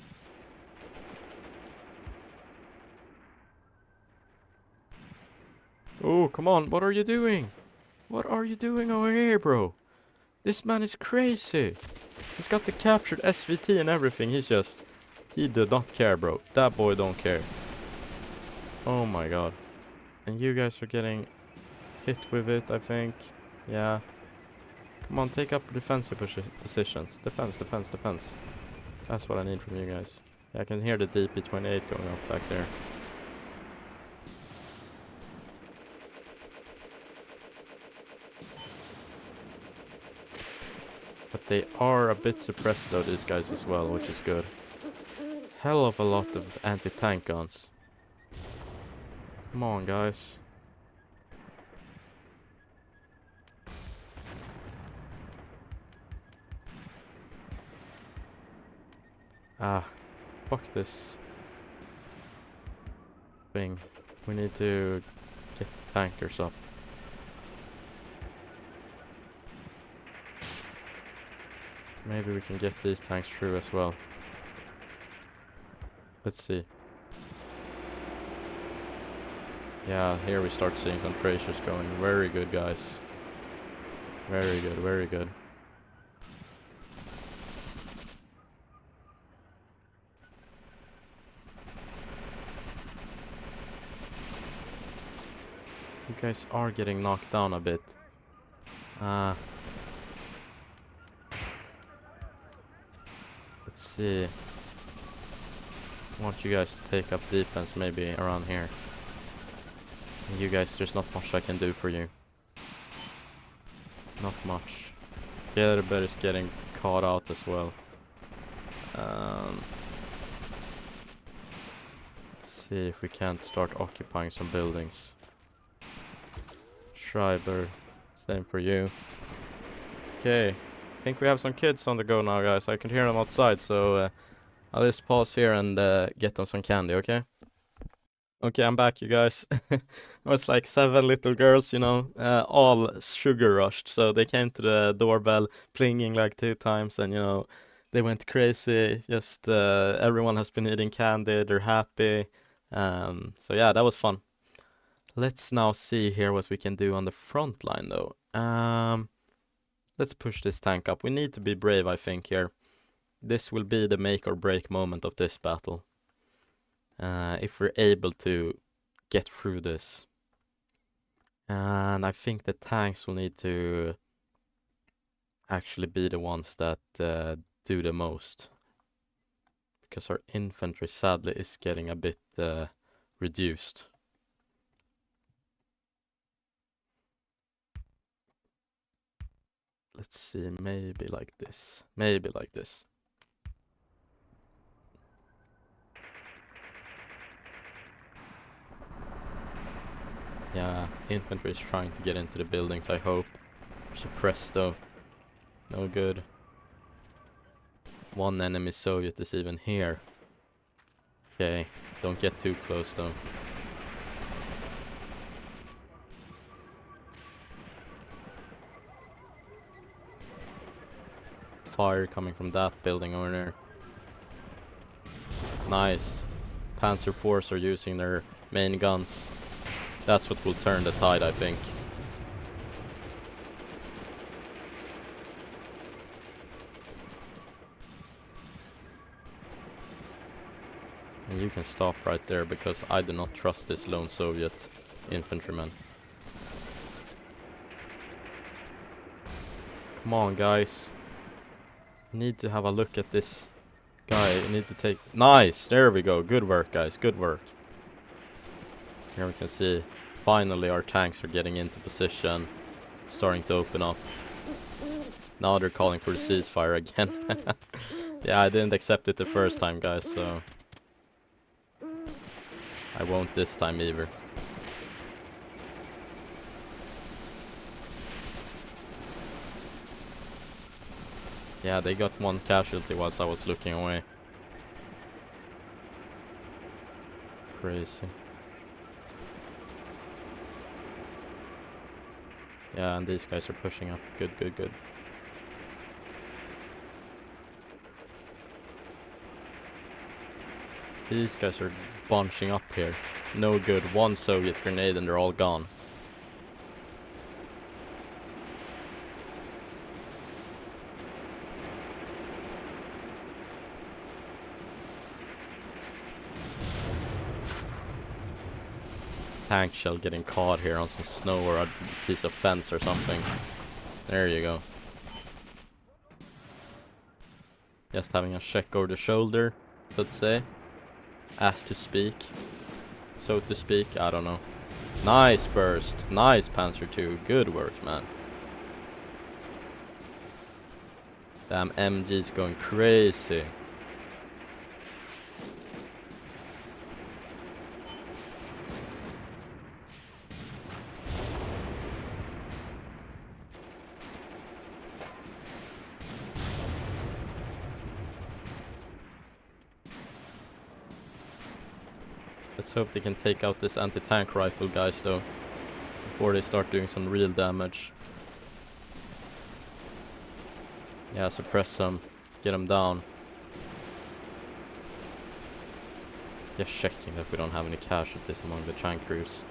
Oh, come on. What are you doing? What are you doing over here, bro? This man is crazy. He's got the captured SVT and everything. He did not care, bro. That boy don't care. Oh my god. And you guys are getting hit with it, I think. Yeah. Come on, take up defensive positions. Defense. That's what I need from you guys. Yeah, I can hear the DP-28 going off back there. But they are a bit suppressed though, these guys as well, which is good. Hell of a lot of anti-tank guns. Come on, guys. Fuck this thing. We need to get the tankers up. Maybe we can get these tanks through as well. Let's see. Yeah, here we start seeing some tracers going. Very good, guys. Very good, very good. You guys are getting knocked down a bit. Let's see. I want you guys to take up defense maybe around here. And you guys, there's not much I can do for you. Not much. Everybody's getting caught out as well. Let's see if we can't start occupying some buildings. Schreiber, same for you. Okay, I think we have some kids on the go now, guys. I can hear them outside, so I'll just pause here and get them some candy, okay? Okay, I'm back, you guys. It was like 7 little girls, you know, all sugar rushed. So they came to the doorbell, plinging like 2 times, and, you know, they went crazy. Just everyone has been eating candy. They're happy. So yeah, that was fun. Let's now see here what we can do on the front line, though. Let's push this tank up. We need to be brave, I think, here. This will be the make or break moment of this battle. If we're able to get through this. And I think the tanks will need to actually be the ones that do the most. Because our infantry sadly is getting a bit reduced. Let's see, maybe like this. Maybe like this. Yeah, infantry is trying to get into the buildings, I hope. Suppressed though. No good. One enemy Soviet is even here. Okay, don't get too close though. Fire coming from that building over there. Nice. Panzer IVs are using their main guns. That's what will turn the tide, I think. And you can stop right there, because I do not trust this lone Soviet infantryman. Come on, guys. Need to have a look at this guy. You need to take... Nice! There we go. Good work, guys. Good work. Here we can see, finally our tanks are getting into position. Starting to open up. Now they're calling for the ceasefire again. Yeah, I didn't accept it the first time, guys, so... I won't this time either. Yeah, they got one casualty whilst I was looking away. Crazy. Yeah, and these guys are pushing up. Good, good, good. These guys are bunching up here. No good. One Soviet grenade and they're all gone. Tank shell getting caught here on some snow or a piece of fence or something. There you go. Just having a check over the shoulder, so to say. As to speak. So to speak, I don't know. Nice burst. Nice Panzer II. Good work, man. Damn, MG's going crazy. Let's hope they can take out this anti-tank rifle, guys, though, before they start doing some real damage. Yeah, suppress them. Get them down. Just checking that we don't have any casualties among the tank crews.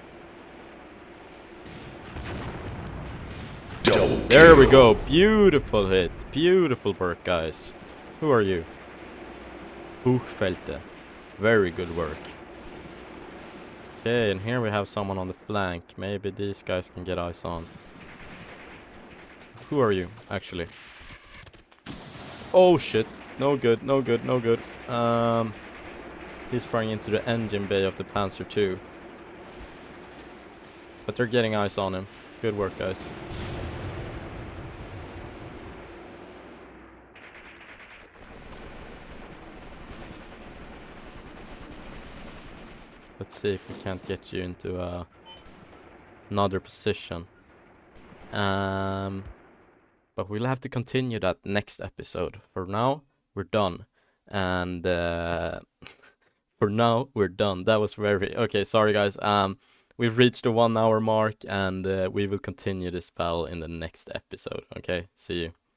There we go. Beautiful hit. Beautiful work, guys. Who are you? Buchfelte. Very good work. Okay, and here we have someone on the flank. Maybe these guys can get eyes on. Who are you, actually? Oh shit. No good, no good, no good. He's firing into the engine bay of the Panzer II. But they're getting eyes on him. Good work, guys. Let's see if we can't get you into another position. But we'll have to continue that next episode. For now, we're done. And for now, we're done. That was very... Okay, sorry guys. We've reached the 1 hour mark, and we will continue this battle in the next episode. Okay, see you.